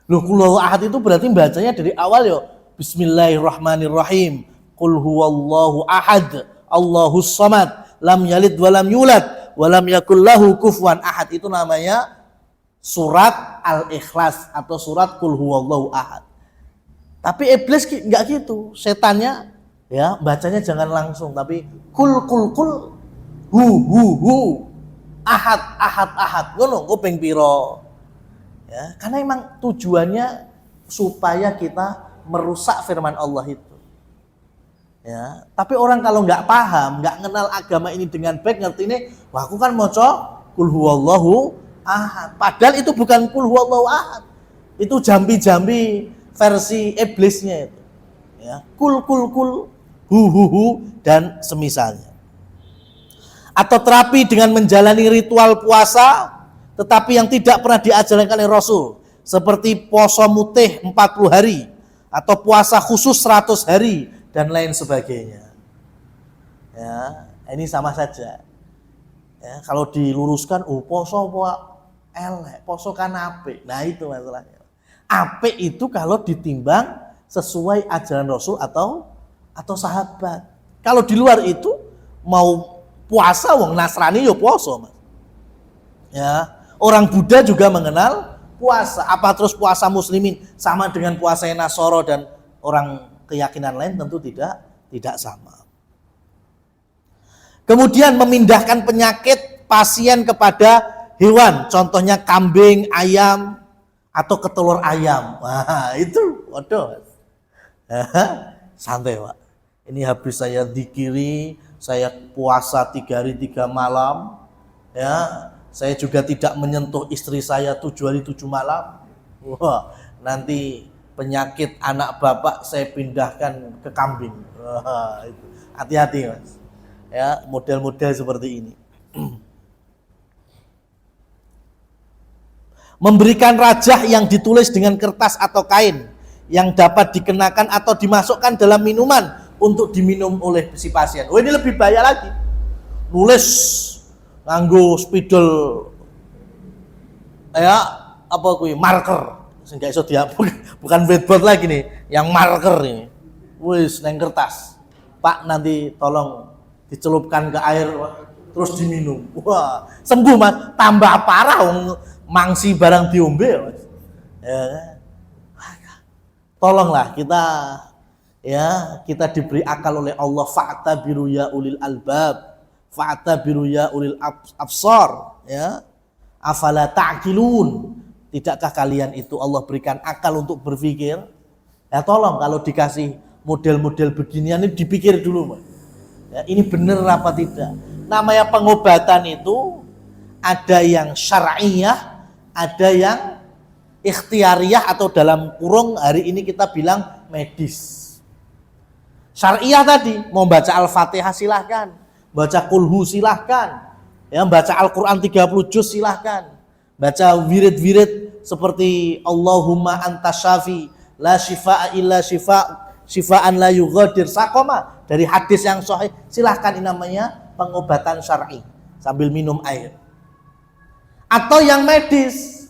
Loh, kul huwallahu ahad itu berarti bacanya dari awal ya. Bismillahirrahmanirrahim. Qul huwallahu ahad, Allahus samad, lam yalid wa lam yulad wa lam yakul lahu kufuwan ahad. Itu namanya surat Al-Ikhlas atau surat Qul huwallahu ahad. Tapi iblis enggak gitu. Setannya ya bacanya jangan langsung tapi kul hu ahad ngono kuping piro. Ya, karena emang tujuannya supaya kita merusak firman Allah itu. Ya, tapi orang kalau nggak paham, nggak kenal agama ini dengan baik, ngerti ini, wah aku kan maca kul huwallahu ahad. Padahal itu bukan kul huwallahu ahad. Itu jambi-jambi versi iblisnya itu. Ya, kul hu dan semisalnya. Atau terapi dengan menjalani ritual puasa tetapi yang tidak pernah diajarkan oleh Rasul, seperti puasa mutih 40 hari atau puasa khusus 100 hari dan lain sebagainya. Ya, ini sama saja. Ya, kalau diluruskan, poso elek, poso kan apik. Nah, itu masalahnya. Apik itu kalau ditimbang sesuai ajaran Rasul atau sahabat. Kalau di luar itu mau puasa wong Nasrani ya puasa, Mas. Ya, orang Buddha juga mengenal puasa. Apa terus puasa muslimin sama dengan puasa Nasoro dan orang keyakinan lain? Tentu tidak sama. Kemudian memindahkan penyakit pasien kepada hewan, contohnya kambing, ayam atau ketelur ayam. Wah, itu waduh. Santai, Pak. Ini habis saya zikiri, saya puasa 3 hari 3 malam. Ya, saya juga tidak menyentuh istri saya 7 hari 7 malam. Wah, nanti penyakit anak bapak saya pindahkan ke kambing. Wah, itu. Hati-hati, Mas. Ya, model-model seperti ini. Memberikan rajah yang ditulis dengan kertas atau kain yang dapat dikenakan atau dimasukkan dalam minuman untuk diminum oleh si pasien. Oh, ini lebih bahaya lagi. Nulis nganggo spidol ya apa kuwi marker sing gak iso dihapus, bukan whiteboard lagi nih, yang marker ini. Wis neng kertas. Pak, nanti tolong dicelupkan ke air terus diminum. Wah, sembuh, Mas. Tambah parah mangsi barang diombe, Mas. Ya. Tolonglah kita diberi akal oleh Allah, fa'tabiru ya ulil albab, fa'tabiru ya ulil absar, ya. Afala ta'qilun. Tidakkah kalian itu Allah berikan akal untuk berpikir? Ya tolong kalau dikasih model-model beginian ini dipikir dulu, Mas. Ya, ini benar apa tidak? Namanya pengobatan itu ada yang syar'iyah, ada yang ikhtiariyah atau dalam kurung hari ini kita bilang medis. Syar'iyah tadi mau baca Al-Fatihah silahkan, baca Kulhu silahkan, ya, baca Al-Quran 30 juz silahkan, baca wirid-wirid seperti Allahumma anta syafi la shifa'a illa shifa'an la yughadir saqama dari hadis yang sahih, silahkan. Ini namanya pengobatan syar'i sambil minum air. Atau yang medis,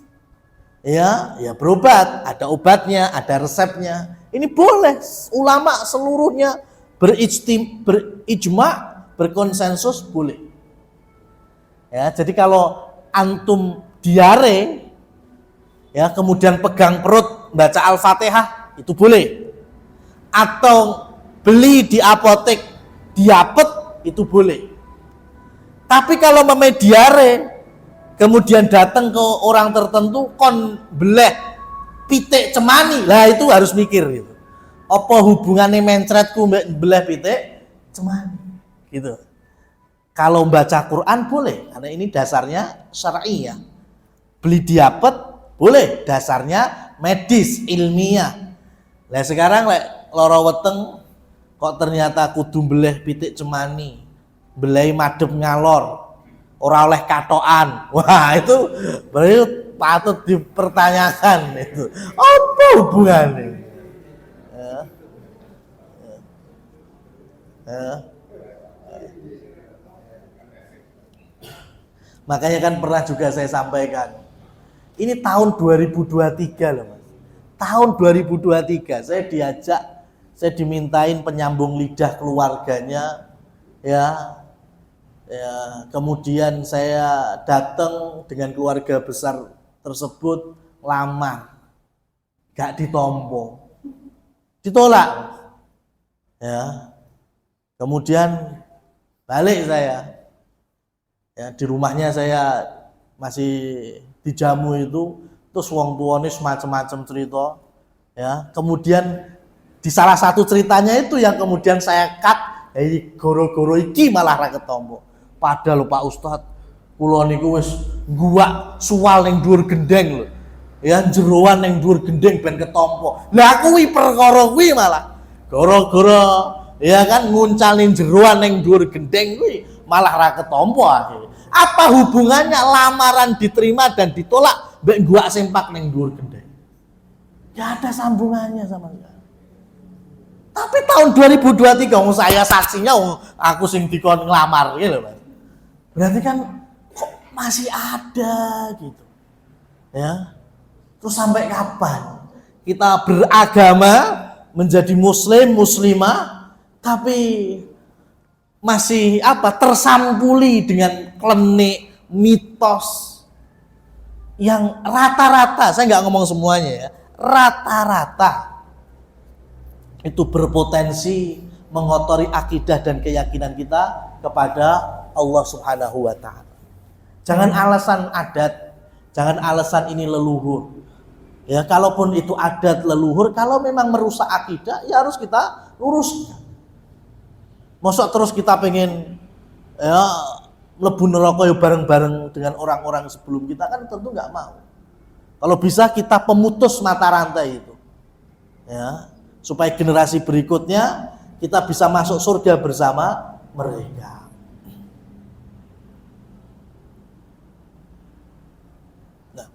ya berobat, ada obatnya, ada resepnya. Ini boleh, ulama seluruhnya berijma, berkonsensus boleh. Ya, jadi kalau antum diare, ya kemudian pegang perut baca Al-Fatihah itu boleh. atau beli di apotek diapet itu boleh. Tapi kalau memang diare kemudian datang ke orang tertentu kon beleh pitik cemani, lah itu harus mikir gitu. Apa hubungannya mencretku mbek beleh pitik cemani gitu. Kalau baca Quran boleh, karena ini dasarnya syar'i ya. Beli diapet boleh, dasarnya medis, ilmiah. Lah sekarang lara weteng kok ternyata kudu beleh pitik cemani, beleh madhep ngalor, ora oleh katokan. Wah, itu berarti patut dipertanyakan itu. Apa hubungannya? Makanya kan pernah juga saya sampaikan. Ini tahun 2023 loh Mas. Tahun 2023 saya dimintain penyambung lidah keluarganya ya. Kemudian saya datang dengan keluarga besar tersebut lamar. Gak ditompo. Ditolak. Ya. Kemudian balik saya. Ya, di rumahnya saya masih dijamu itu, terus wong tuane macam-macam cerita. Ya, kemudian di salah satu ceritanya itu yang kemudian saya cut, goro-goro iki malah ra ketompo. Padahal Pak Ustadz, kula niku wis guwak suwal ning dhuwur gendeng lho. Ya jeroan ning dhuwur gendeng ben ketompo. Lah kuwi perkara kuwi malah gara-gara ya kan nguncal ning jeroan ning dhuwur gendeng kuwi malah ra ketompo akhirnya. Apa hubungannya lamaran diterima dan ditolak mbek guwak sempak ning dhuwur gendeng? Ya ada sambungannya sama sekali. Tapi tahun 2023 saya saksinya aku sing dikon nglamar gitu Mas. Berarti kan kok masih ada gitu. Ya. Terus sampai kapan kita beragama menjadi muslim, muslimah tapi masih tersampuli dengan klenik, mitos yang rata-rata, saya nggak ngomong semuanya ya, rata-rata itu berpotensi mengotori akidah dan keyakinan kita kepada Allah Subhanahu wa Ta'ala. Jangan alasan adat, jangan alasan ini leluhur. Ya, kalaupun itu adat leluhur, kalau memang merusak akidah, ya harus kita luruskan. Mosok terus kita pengen ya mlebu neraka ya bareng-bareng dengan orang-orang sebelum kita, kan tentu nggak mau. Kalau bisa kita pemutus mata rantai itu. Ya, supaya generasi berikutnya kita bisa masuk surga bersama mereka. Nah,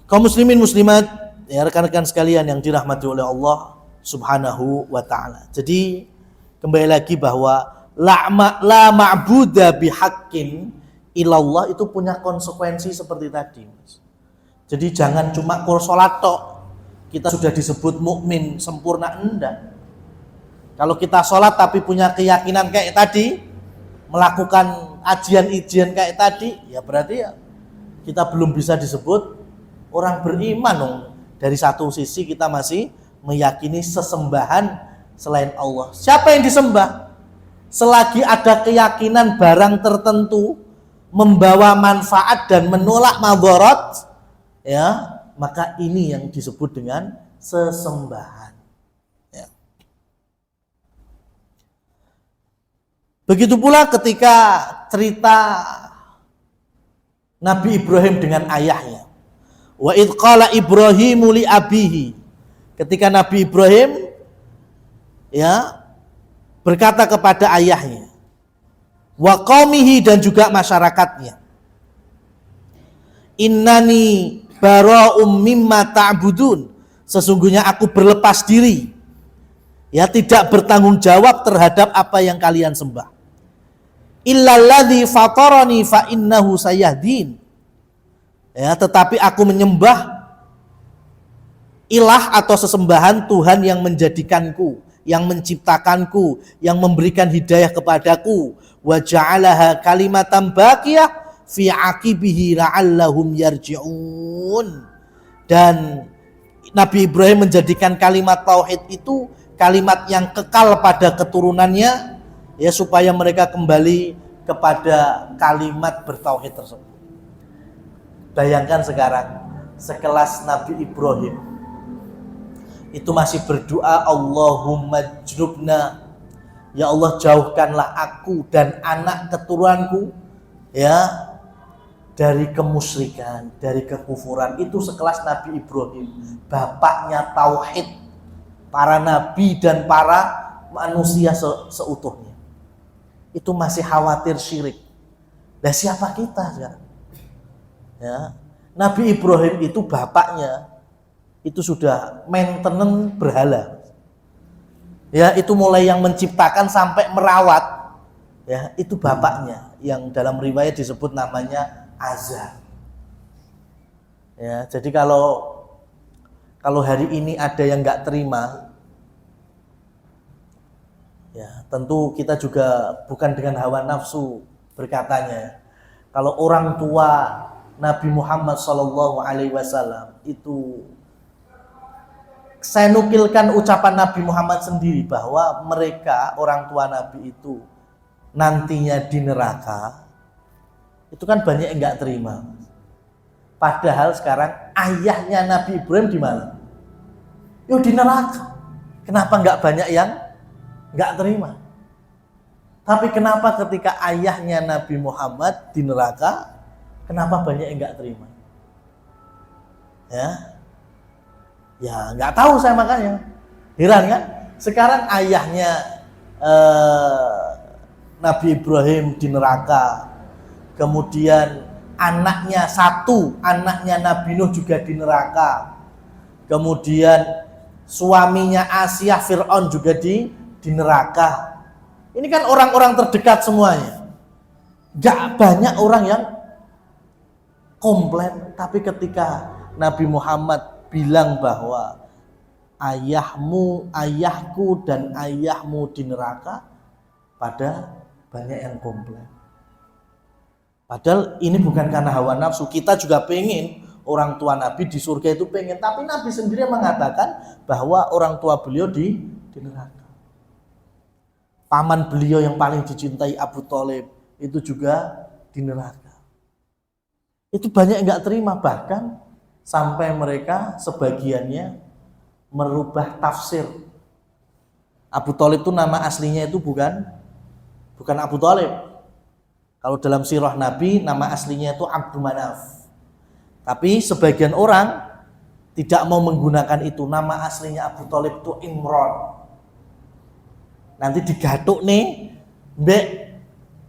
kaum muslimin muslimat, ya rekan-rekan sekalian yang dirahmati oleh Allah Subhanahu wa Ta'ala. Jadi kembali lagi bahwa la ma'buda bihaqqin ilallah itu punya konsekuensi seperti tadi. Jadi jangan cuma salat tok kita sudah disebut mukmin sempurna, enggak. Kalau kita sholat tapi punya keyakinan kayak tadi, melakukan ajian-ijian kayak tadi, ya berarti ya kita belum bisa disebut orang beriman dong. Dari satu sisi kita masih meyakini sesembahan selain Allah. Siapa yang disembah? Selagi ada keyakinan barang tertentu membawa manfaat dan menolak madharat, ya, maka ini yang disebut dengan sesembahan. Ya. Begitu pula ketika cerita Nabi Ibrahim dengan ayahnya. Wa idh qala Ibrahimu li abihi. Ketika Nabi Ibrahim ya berkata kepada ayahnya, wa qaumihi dan juga masyarakatnya, innani bara'um mimma ta'budun, sesungguhnya aku berlepas diri, ya tidak bertanggung jawab terhadap apa yang kalian sembah, illalladzi fatarani fa innahu sayahdin, ya tetapi aku menyembah ilah atau sesembahan Tuhan yang menjadikanku, yang menciptakanku, yang memberikan hidayah kepadaku, wa ja'alaha kalimatan baqiyah fi aqibihi la'allahum yarji'un, dan Nabi Ibrahim menjadikan kalimat tauhid itu kalimat yang kekal pada keturunannya, ya, supaya mereka kembali kepada kalimat bertauhid tersebut. Bayangkan sekarang sekelas Nabi Ibrahim itu masih berdoa, Allahumma jnubna, ya Allah jauhkanlah aku dan anak keturunanku, ya, dari kemusyrikan, dari kekufuran. Itu sekelas Nabi Ibrahim, bapaknya tauhid, para nabi dan para manusia seutuhnya. Itu masih khawatir syirik. Nah, siapa kita sekarang? Ya, Nabi Ibrahim itu bapaknya itu sudah maintenance berhala. Ya, itu mulai yang menciptakan sampai merawat. Ya, itu bapaknya yang dalam riwayat disebut namanya Azar. Ya, jadi kalau hari ini ada yang nggak terima, ya tentu kita juga bukan dengan hawa nafsu berkatanya. Kalau orang tua Nabi Muhammad SAW itu, saya nukilkan ucapan Nabi Muhammad sendiri bahwa mereka orang tua Nabi itu nantinya di neraka. Itu kan banyak yang nggak terima. Padahal sekarang ayahnya Nabi Ibrahim di mana? Yo, di neraka. Kenapa nggak banyak yang nggak terima? Tapi kenapa ketika ayahnya Nabi Muhammad di neraka, kenapa banyak yang nggak terima? Ya nggak tahu saya, makanya heran kan. Sekarang ayahnya Nabi Ibrahim di neraka. Kemudian anaknya anaknya Nabi Nuh juga di neraka. Kemudian suaminya Asia Fir'aun juga di neraka. Ini kan orang-orang terdekat semuanya. Gak banyak orang yang komplain. Tapi ketika Nabi Muhammad bilang bahwa ayahku dan ayahmu di neraka, pada banyak yang komplain. Padahal ini bukan karena hawa nafsu. Kita juga pengen orang tua Nabi di surga itu pengen. Tapi Nabi sendiri mengatakan bahwa orang tua beliau di neraka. Paman beliau yang paling dicintai Abu Thalib itu juga di neraka. Itu banyak yang gak terima. Bahkan sampai mereka sebagiannya merubah tafsir. Abu Thalib itu nama aslinya itu bukan Abu Thalib. Kalau dalam sirah Nabi, nama aslinya itu Abdul Manaf. Tapi sebagian orang tidak mau menggunakan itu. Nama aslinya Abu Thalib itu Imran. Nanti digatuk nih,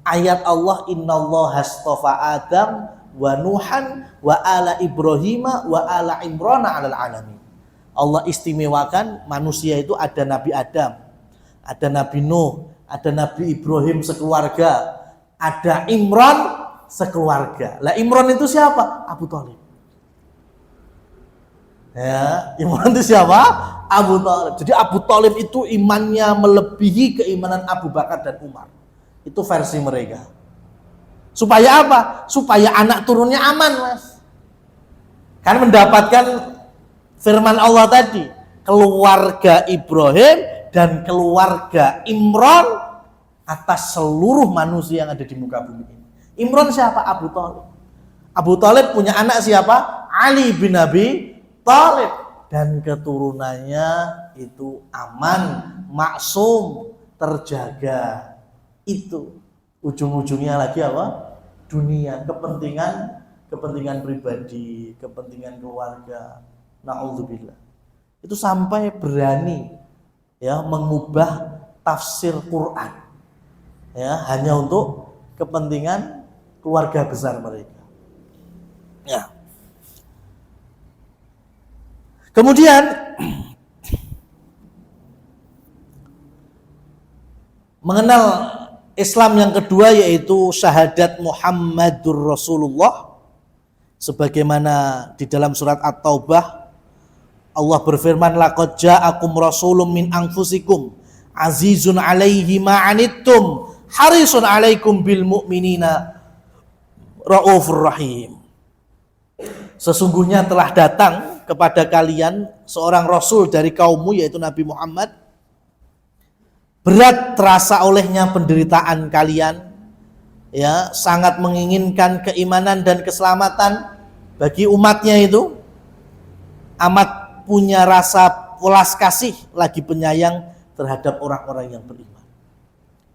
ayat Allah, Innallaha astafa Adam wa Nuhan wa ala Ibrahima wa ala Imrana 'alal alamin. Allah istimewakan manusia itu ada Nabi Adam, ada Nabi Nuh, ada Nabi Ibrahim sekeluarga, ada Imran sekeluarga. Lah Imran itu siapa? Abu Thalib. Ya, Imran itu siapa? Abu Thalib. Jadi Abu Thalib itu imannya melebihi keimanan Abu Bakar dan Umar. Itu versi mereka. Supaya apa? Supaya anak turunnya aman, Mas. Kan mendapatkan firman Allah tadi, keluarga Ibrahim dan keluarga Imran atas seluruh manusia yang ada di muka bumi ini. Imran siapa? Abu Thalib. Abu Thalib punya anak siapa? Ali bin Abi Thalib. Dan keturunannya itu aman, maksum, terjaga. Itu ujung-ujungnya lagi apa? Dunia, kepentingan pribadi, kepentingan keluarga. Na'udzubillah. Itu sampai berani ya mengubah tafsir Quran. Ya, hanya untuk kepentingan keluarga besar mereka. Ya. Kemudian mengenal Islam yang kedua yaitu syahadat Muhammadur Rasulullah, sebagaimana di dalam surat At-Taubah Allah berfirman, laqad ja'akum rasulun min anfusikum azizun 'alaihi ma 'anittum harisun 'alaikum bil mu'minina raufur rahim. Sesungguhnya telah datang kepada kalian seorang rasul dari kaummu yaitu Nabi Muhammad, berat terasa olehnya penderitaan kalian, ya, sangat menginginkan keimanan dan keselamatan bagi umatnya itu, amat punya rasa welas kasih lagi penyayang terhadap orang-orang yang beriman,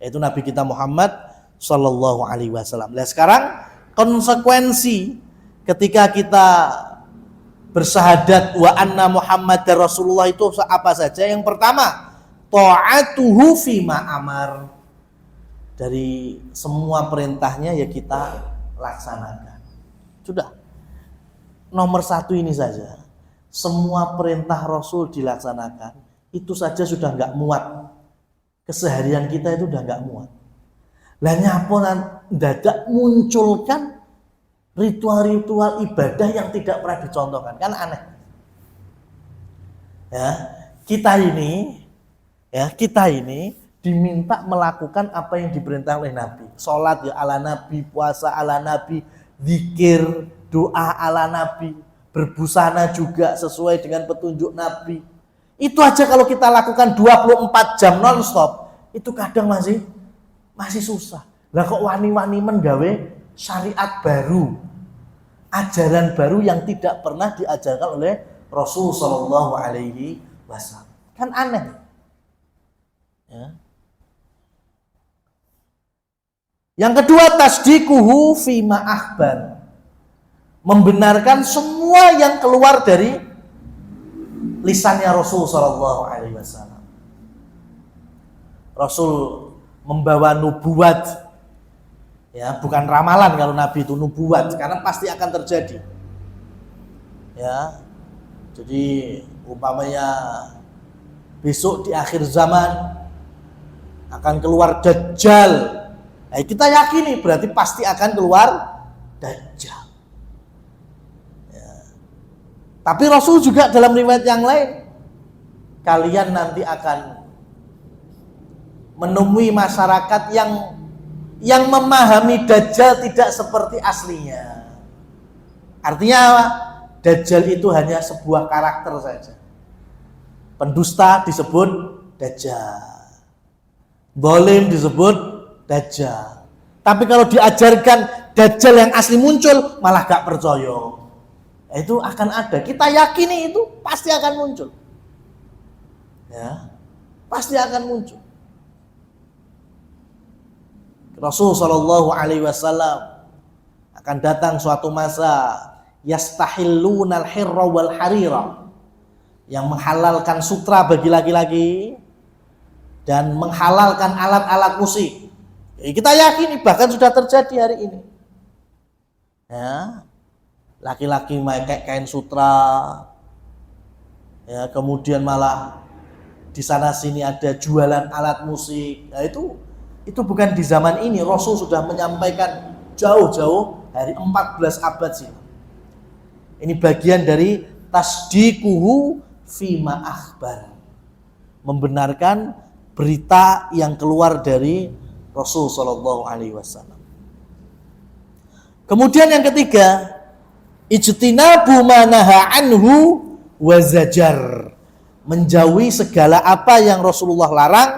yaitu Nabi kita Muhammad Sallallahu Alaihi Wasallam. Nah sekarang konsekuensi ketika kita bersyahadat wa anna Muhammad Rasulullah itu apa saja? Yang pertama, ta'atuhu fima amar. Dari semua perintahnya ya kita laksanakan. Sudah. Nomor satu ini saja. Semua perintah Rasul dilaksanakan. Itu saja sudah nggak muat. Keseharian kita itu udah nggak muat. Lah nyaponan dadak munculkan ritual-ritual ibadah yang tidak pernah dicontohkan, kan aneh. Ya, kita ini diminta melakukan apa yang diperintah oleh Nabi. Salat ya ala Nabi, puasa ala Nabi, zikir, doa ala Nabi, berbusana juga sesuai dengan petunjuk Nabi. Itu aja kalau kita lakukan 24 jam non-stop, itu kadang masih susah. Lah kok wani-wani menggawe syariat baru, ajaran baru yang tidak pernah diajarkan oleh Rasul Sallallahu Alaihi Wasallam, kan aneh. Ya. Yang kedua, tasdikuhu fima akhbar, membenarkan semua yang keluar dari lisannya Rasul Sallallahu Alaihi Wasallam. Rasul membawa nubuat. Ya, bukan ramalan kalau Nabi itu nubuat, karena pasti akan terjadi. Ya. Jadi umpamanya besok di akhir zaman akan keluar Dajjal. Nah, kita yakini berarti pasti akan keluar Dajjal. Ya. Tapi Rasul juga dalam riwayat yang lain, kalian nanti akan menemui masyarakat yang memahami Dajjal tidak seperti aslinya. Artinya apa? Dajjal itu hanya sebuah karakter saja. Pendusta disebut Dajjal, zalim disebut Dajjal. Tapi kalau diajarkan Dajjal yang asli muncul, malah gak percaya. Itu akan ada. Kita yakini itu pasti akan muncul. Ya, pasti akan muncul. Rasul Shallallahu Alaihi Wasallam akan datang suatu masa yastahillunal hirra wal harira, yang menghalalkan sutra bagi laki-laki dan menghalalkan alat-alat musik. Kita yakini bahkan sudah terjadi hari ini. Ya, laki-laki pakai kain sutra, ya, kemudian malah di sana sini ada jualan alat musik. Nah, itu bukan di zaman ini. Rasul sudah menyampaikan jauh-jauh dari 14 abad silam. Ini bagian dari tasdikuhu fima akhbar, membenarkan berita yang keluar dari Rasul Shallallahu Alaihi Wasallam. Kemudian yang ketiga, ijtinabu manaha anhu wa zajar, menjauhi segala apa yang Rasulullah larang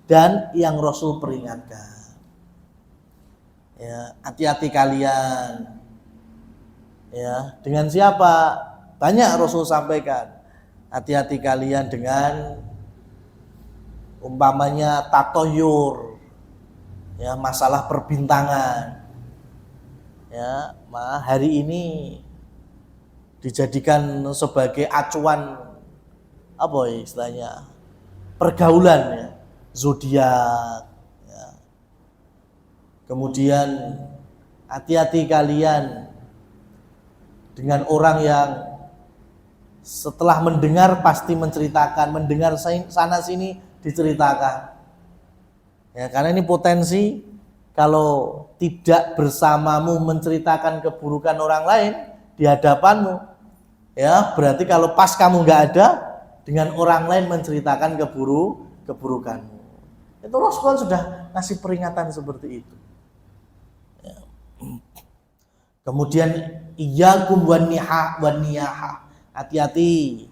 dan yang Rasul peringatkan. Ya, hati-hati kalian. Ya, dengan siapa? Banyak Rasul sampaikan. Hati-hati kalian dengan umpamanya tatoyur, ya, masalah perbintangan. Ya, hari ini dijadikan sebagai acuan apa ya istilahnya, pergaulan, ya, zodiak. Ya. Kemudian hati-hati kalian dengan orang yang setelah mendengar pasti menceritakan, mendengar sana sini diceritakan. Ya, karena ini potensi kalau tidak bersamamu menceritakan keburukan orang lain di hadapanmu, ya berarti kalau pas kamu nggak ada, dengan orang lain menceritakan keburukanmu. Itu Rasulullah sudah ngasih peringatan seperti itu. Ya. Kemudian iyyakum wan niyaha, hati-hati.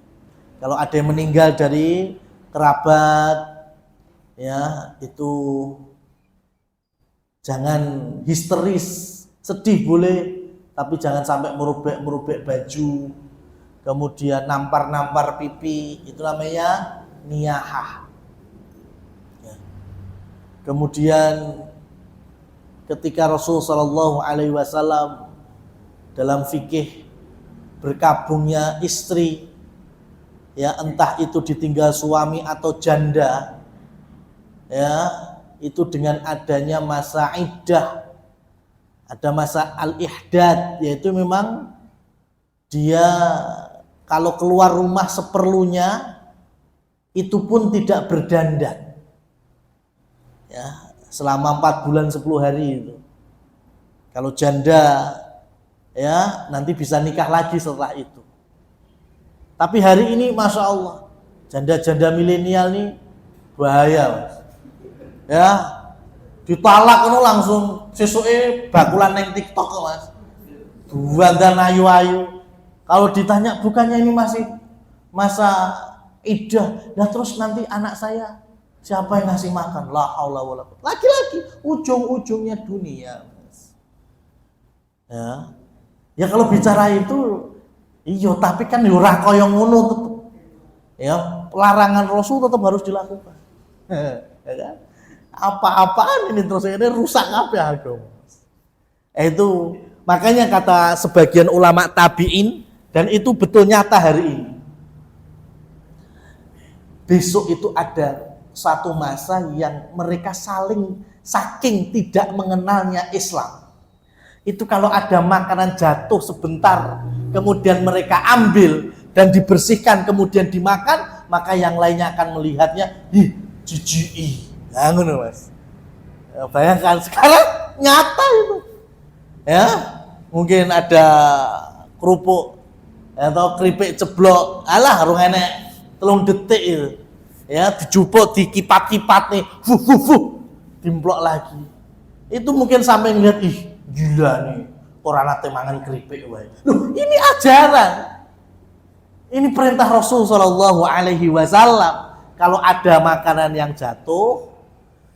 Kalau ada yang meninggal dari kerabat, ya itu jangan histeris, sedih boleh, tapi jangan sampai merubek baju, kemudian nampar pipi, itu namanya niyahah. Ya. Kemudian ketika Rasul Shallallahu Alaihi Wasallam dalam fikih berkabungnya istri, ya entah itu ditinggal suami atau janda, ya itu dengan adanya masa iddah, ada masa al-ihdad, yaitu memang dia kalau keluar rumah seperlunya itu pun tidak berdandan, ya selama 4 bulan 10 hari itu. Kalau janda, ya nanti bisa nikah lagi setelah itu. Tapi hari ini Masya Allah, janda-janda milenial nih bahaya, Mas. Ya ditalak itu langsung sesuke bakulan neng TikTok, Mas. Buandan ayu-ayu. Kalau ditanya, bukannya ini masih masa iddah, nah terus nanti anak saya siapa yang ngasih makan? La haula wala quwwata. Laki-laki, ujung-ujungnya dunia, Mas. Ya. Ya kalau bicara itu, iya, tapi kan ora kaya ngono tetep. Ya, larangan Rasul tetap harus dilakukan. Ya kan? Apa-apaan ini terus ini rusak kabeh agama. Itu makanya kata sebagian ulama tabi'in, dan itu betul nyata hari ini. Besok itu ada satu masa yang mereka saking tidak mengenalnya Islam. Itu kalau ada makanan jatuh sebentar, kemudian mereka ambil dan dibersihkan, kemudian dimakan, maka yang lainnya akan melihatnya, ih, jijik. Nah, ngono Mas. Ya, bayangkan sekarang nyata itu. Ya, mungkin ada kerupuk atau keripik ceblok, alah harus enek 3 detik itu. Ya, dijupuk, dikipat-kipat nih, dimplok lagi. Itu mungkin sampai ngeliat, ih, gila nih, orang nate mangan keripik wae. Loh, ini ajaran. Ini perintah Rasul Shallallahu Alaihi Wasallam. Kalau ada makanan yang jatuh,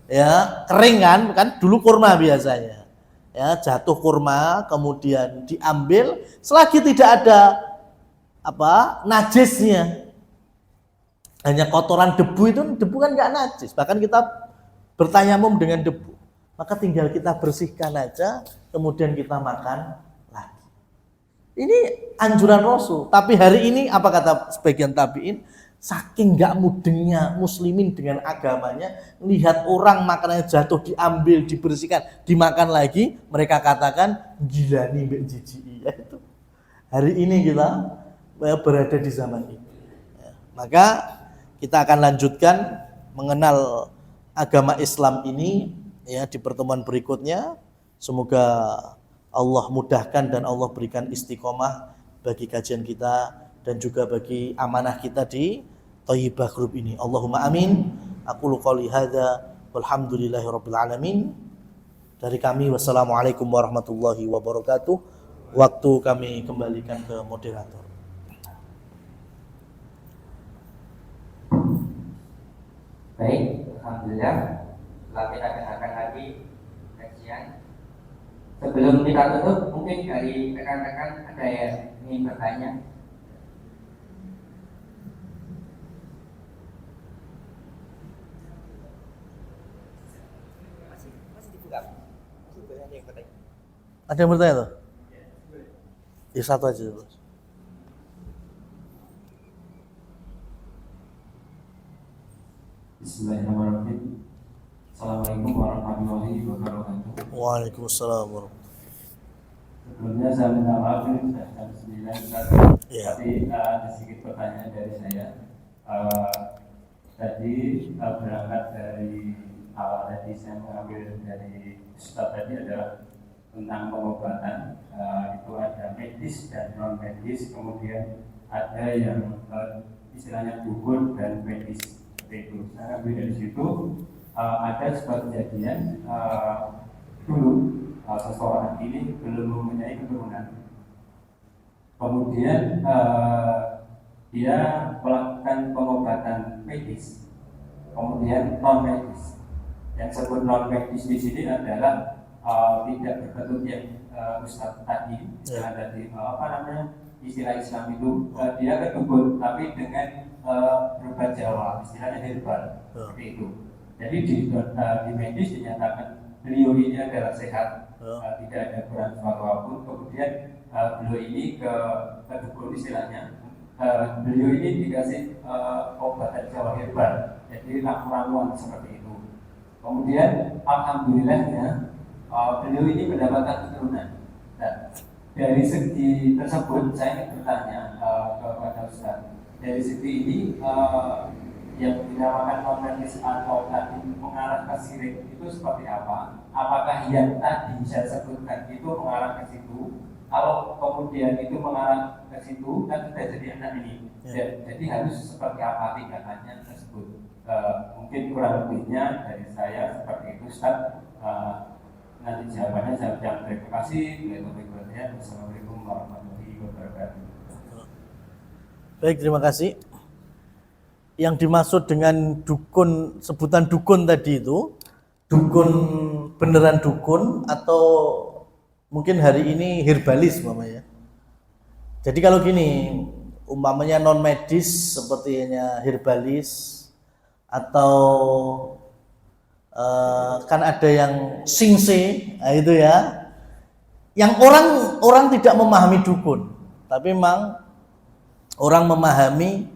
ya kering kan dulu kurma biasanya. Ya, jatuh kurma, kemudian diambil, selagi tidak ada najisnya. Hanya kotoran debu, itu debu kan nggak najis, bahkan kita bertayamum dengan debu, maka tinggal kita bersihkan aja, kemudian kita makan lagi. Ini anjuran Rasul. Tapi hari ini apa kata sebagian tabiin, saking nggak mudengnya muslimin dengan agamanya, lihat orang makanannya jatuh diambil, dibersihkan, dimakan lagi, mereka katakan gila nih mbak jijik. Itu hari ini kita berada di zaman itu. Ya, maka kita akan lanjutkan mengenal agama Islam ini ya di pertemuan berikutnya. Semoga Allah mudahkan dan Allah berikan istiqomah bagi kajian kita dan juga bagi amanah kita di Thayyibah Group ini. Allahumma amin. Aqulu qouli hadza walhamdulillahirabbil alamin. Dari kami wassalamualaikum warahmatullahi wabarakatuh. Waktu kami kembalikan ke moderator. Baik, alhamdulillah. Setelah kita dengarkan lagi kajian, sebelum kita tutup, mungkin dari rekan-rekan ada yang ingin bertanya. Masih dibuka. Ada yang bertanya tuh? Ya satu aja terus. Bismillahirrahmanirrahim. Assalamualaikum warahmatullahi wabarakatuh. Waalaikumsalam warahmatullahi. Sebelumnya saya minta maaf ini sudah jam 9, Ya. tapi ada sedikit pertanyaan dari saya. Tadi berangkat dari awal tadi saya mengambil dari Ustaz tadi adalah tentang pengobatan. Itu ada medis dan non medis, kemudian ada yang istilahnya dukun dan medis. Itu saya ambil dari situ. Ada sebuah kejadian dulu seseorang ini belum mempunyai keturunan. Kemudian dia melakukan pengobatan medis, kemudian non medis. Yang disebut non medis di sini adalah tidak berbentuk yang Ustadz tadi, yang ada di istilah Islam itu dia ke dukun, tapi dengan berobat Jawa, istilahnya herbal, seperti itu. Jadi di medis dinyatakan beliau ini adalah sehat, tidak ada kurang suatu apapun. Kemudian beliau ini ke dukun istilahnya. Beliau ini dikasih obatan Jawa herbal, jadi ramuan seperti itu. Kemudian alhamdulillahnya beliau ini mendapatkan keturunan. Nah, dari segi tersebut saya ingin bertanya kepada Ustaz, dari segi ini yang dinamakan non medis atau tadi mengarah ke sirik itu seperti apa? Apakah yang tadi saya sebutkan itu mengarah ke situ? Kalau kemudian itu mengarah ke situ kan sudah jadi anak ini. Jadi harus seperti apa tindakannya tersebut? Mungkin kurang lebihnya dari saya seperti itu, Ustaz. Nanti jawabannya saya ucapkan terima kasih. Wassalamualaikum warahmatullahi wabarakatuh. Baik, terima kasih. Yang dimaksud dengan dukun, sebutan dukun tadi itu, dukun beneran dukun atau mungkin hari ini herbalis umpamanya. Jadi kalau gini, umpamanya non medis sepertinya herbalis atau kan ada yang singse, nah itu ya. Yang orang tidak memahami dukun, tapi memang orang memahami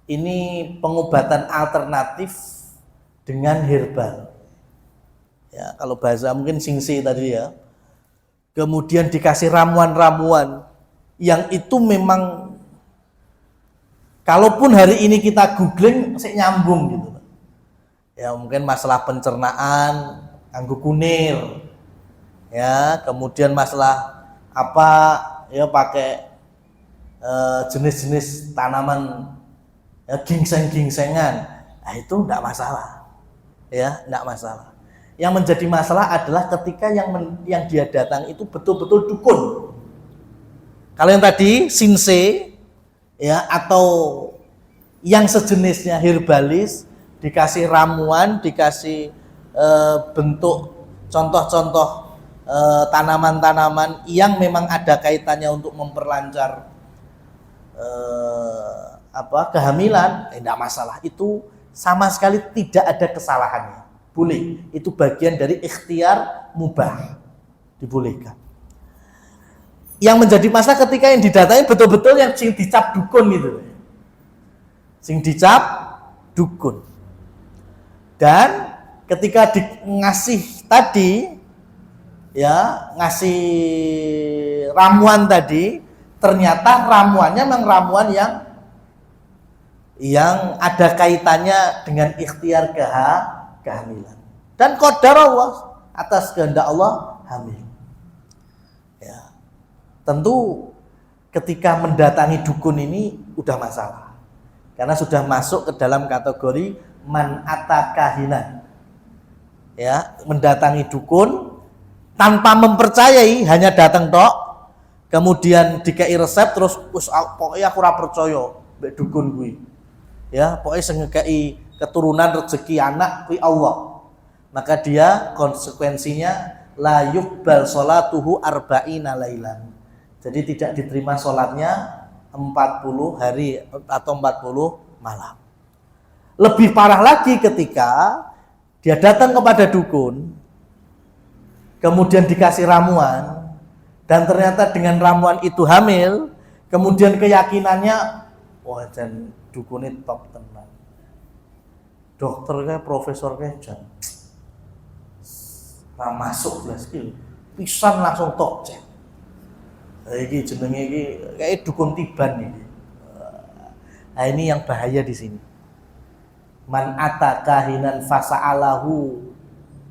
ini pengobatan alternatif dengan herbal. Ya, kalau bahasa mungkin singse tadi ya. Kemudian dikasih ramuan-ramuan yang itu memang kalaupun hari ini kita googling sik nyambung gitu. Ya, mungkin masalah pencernaan, anggur kunir. Ya, kemudian masalah apa ya pakai jenis-jenis tanaman ya, gingseng-gingsengan, nah itu enggak masalah, ya enggak masalah. Yang menjadi masalah adalah ketika yang dia datang itu betul-betul dukun. Kalau yang tadi sinse, ya atau yang sejenisnya herbalis, dikasih ramuan, dikasih bentuk contoh-contoh tanaman-tanaman yang memang ada kaitannya untuk memperlancar kehamilan, tidak masalah. Itu sama sekali tidak ada kesalahannya. Boleh. Itu bagian dari ikhtiar mubah. Dibolehkan. Yang menjadi masalah ketika yang didatangi betul-betul yang sing dicap dukun gitu. Sing dicap dukun. Dan ketika ngasih tadi ya, ngasih ramuan tadi, ternyata ramuannya memang ramuan yang ada kaitannya dengan ikhtiar kehamilan. Dan qadar Allah, atas kehendak Allah hamil. Ya. Tentu ketika mendatangi dukun ini udah masalah. Karena sudah masuk ke dalam kategori man atakahinan. Ya, mendatangi dukun tanpa mempercayai, hanya datang tok, kemudian dikai resep terus pokoknya aku ora percaya mbek dukun kuwi. Ya, pokoknya sing ngekei keturunan rezeki anak kuwi Allah. Maka dia konsekuensinya la yuqbal sholatuhu arba'ina lailan. Jadi tidak diterima sholatnya 40 hari atau 40 malam. Lebih parah lagi ketika dia datang kepada dukun, kemudian dikasih ramuan, dan ternyata dengan ramuan itu hamil, kemudian keyakinannya, wah jan dukunnya top tenan. Dokternya, profesornya jan masuk belas kilo, pisan langsung tok cek. Iki jenenge iki kayak dukun tiban ini. Nah ini yang bahaya di sini. Man atakahinan fasa'alahu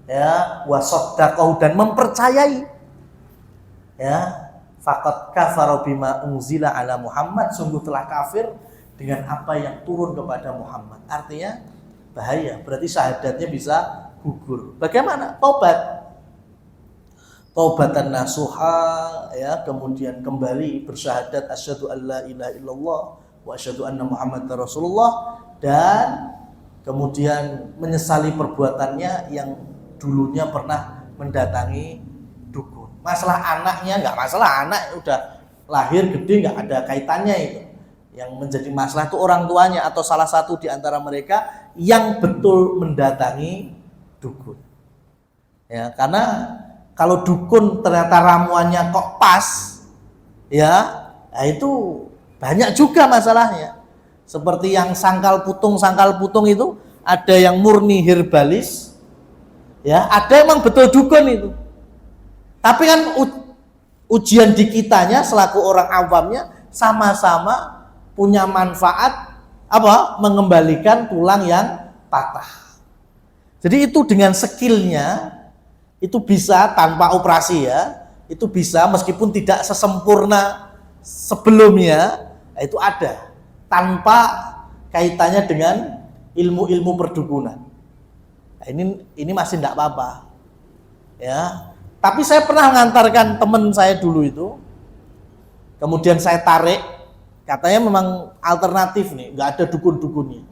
ya wasaddaqahu, dan mempercayai ya faqad kafara bima unzila ala Muhammad, sungguh telah kafir dengan apa yang turun kepada Muhammad. Artinya bahaya, berarti syahadatnya bisa gugur. Bagaimana? Taubatan nasuha ya, kemudian kembali bersyahadat asyhadu alla ilaha illallah wa asyhadu anna Muhammadar Rasulullah, dan kemudian menyesali perbuatannya yang dulunya pernah mendatangi dukun. Masalah anaknya nggak masalah, anak udah lahir gede nggak ada kaitannya itu. Yang menjadi masalah itu orang tuanya atau salah satu di antara mereka yang betul mendatangi dukun. Ya, karena kalau dukun ternyata ramuannya kok pas, ya, nah itu banyak juga masalahnya. Seperti yang sangkal putung itu ada yang murni herbalis, ya, ada emang betul dukun itu. Tapi kan ujian di kitanya selaku orang awamnya sama-sama punya manfaat apa? Mengembalikan tulang yang patah. Jadi itu dengan skillnya itu bisa tanpa operasi, ya, itu bisa meskipun tidak sesempurna sebelumnya, itu ada tanpa kaitannya dengan ilmu-ilmu perdukunan. Nah, ini masih tidak apa-apa, ya. Tapi saya pernah mengantarkan teman saya dulu itu, kemudian saya tarik, katanya memang alternatif nih, nggak ada dukun-dukunnya,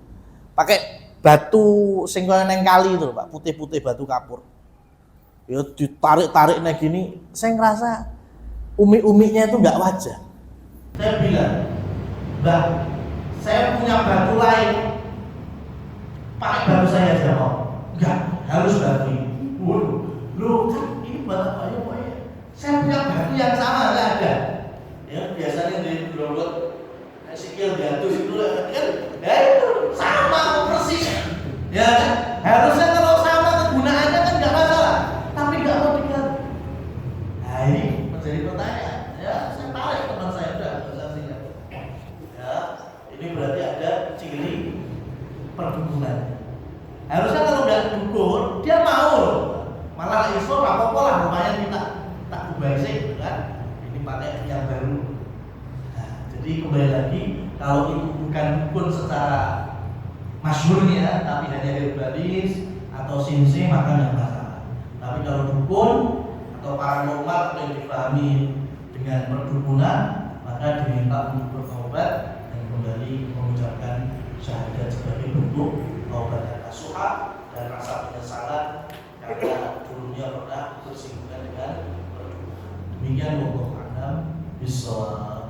pakai batu sing koyo neng kali itu, Pak, putih-putih batu kapur. Ya ditarik-tarik nih gini, saya ngerasa umi-uminya itu nggak wajar. Saya bilang, Mbak, saya punya batu lain, pakai batu saya aja kok. Enggak, harus batu ini. Loh, kan ini buat apa ya, Pak? Saya punya batu yang sama, nggak ada. Ya biasanya di growot, sikil jatuh itu kan, ya itu sama persis. Ya kan, harusnya kalau sama kegunaannya kan nggak masalah. Tapi nggak mau diganti. Nah ini menjadi pertanyaan. Ya saya tarik teman saya udah saksinya. Ya ini berarti ada ciri perdukunan. Harusnya kalau nggak dukun dia mau, malah iso apa-apa lah, lumayan kita tak ubah sih, kan? Ini pakai yang baru. Nah, jadi kembali lagi kalau itu bukan dukun secara masyhurnya, tapi hanya herbalis atau sinse, maka nggak masalah. Tapi kalau dukun atau paranormal atau yang dipahami dengan perdukunan, maka diminta untuk bertaubat dan kembali mengucapkan syahadat sebagai bentuk taubat nasuha dan rasa penyesalan karena dulunya pernah bersinggungan dengan perdukunan. Demikian wallahu a'lam bishawab.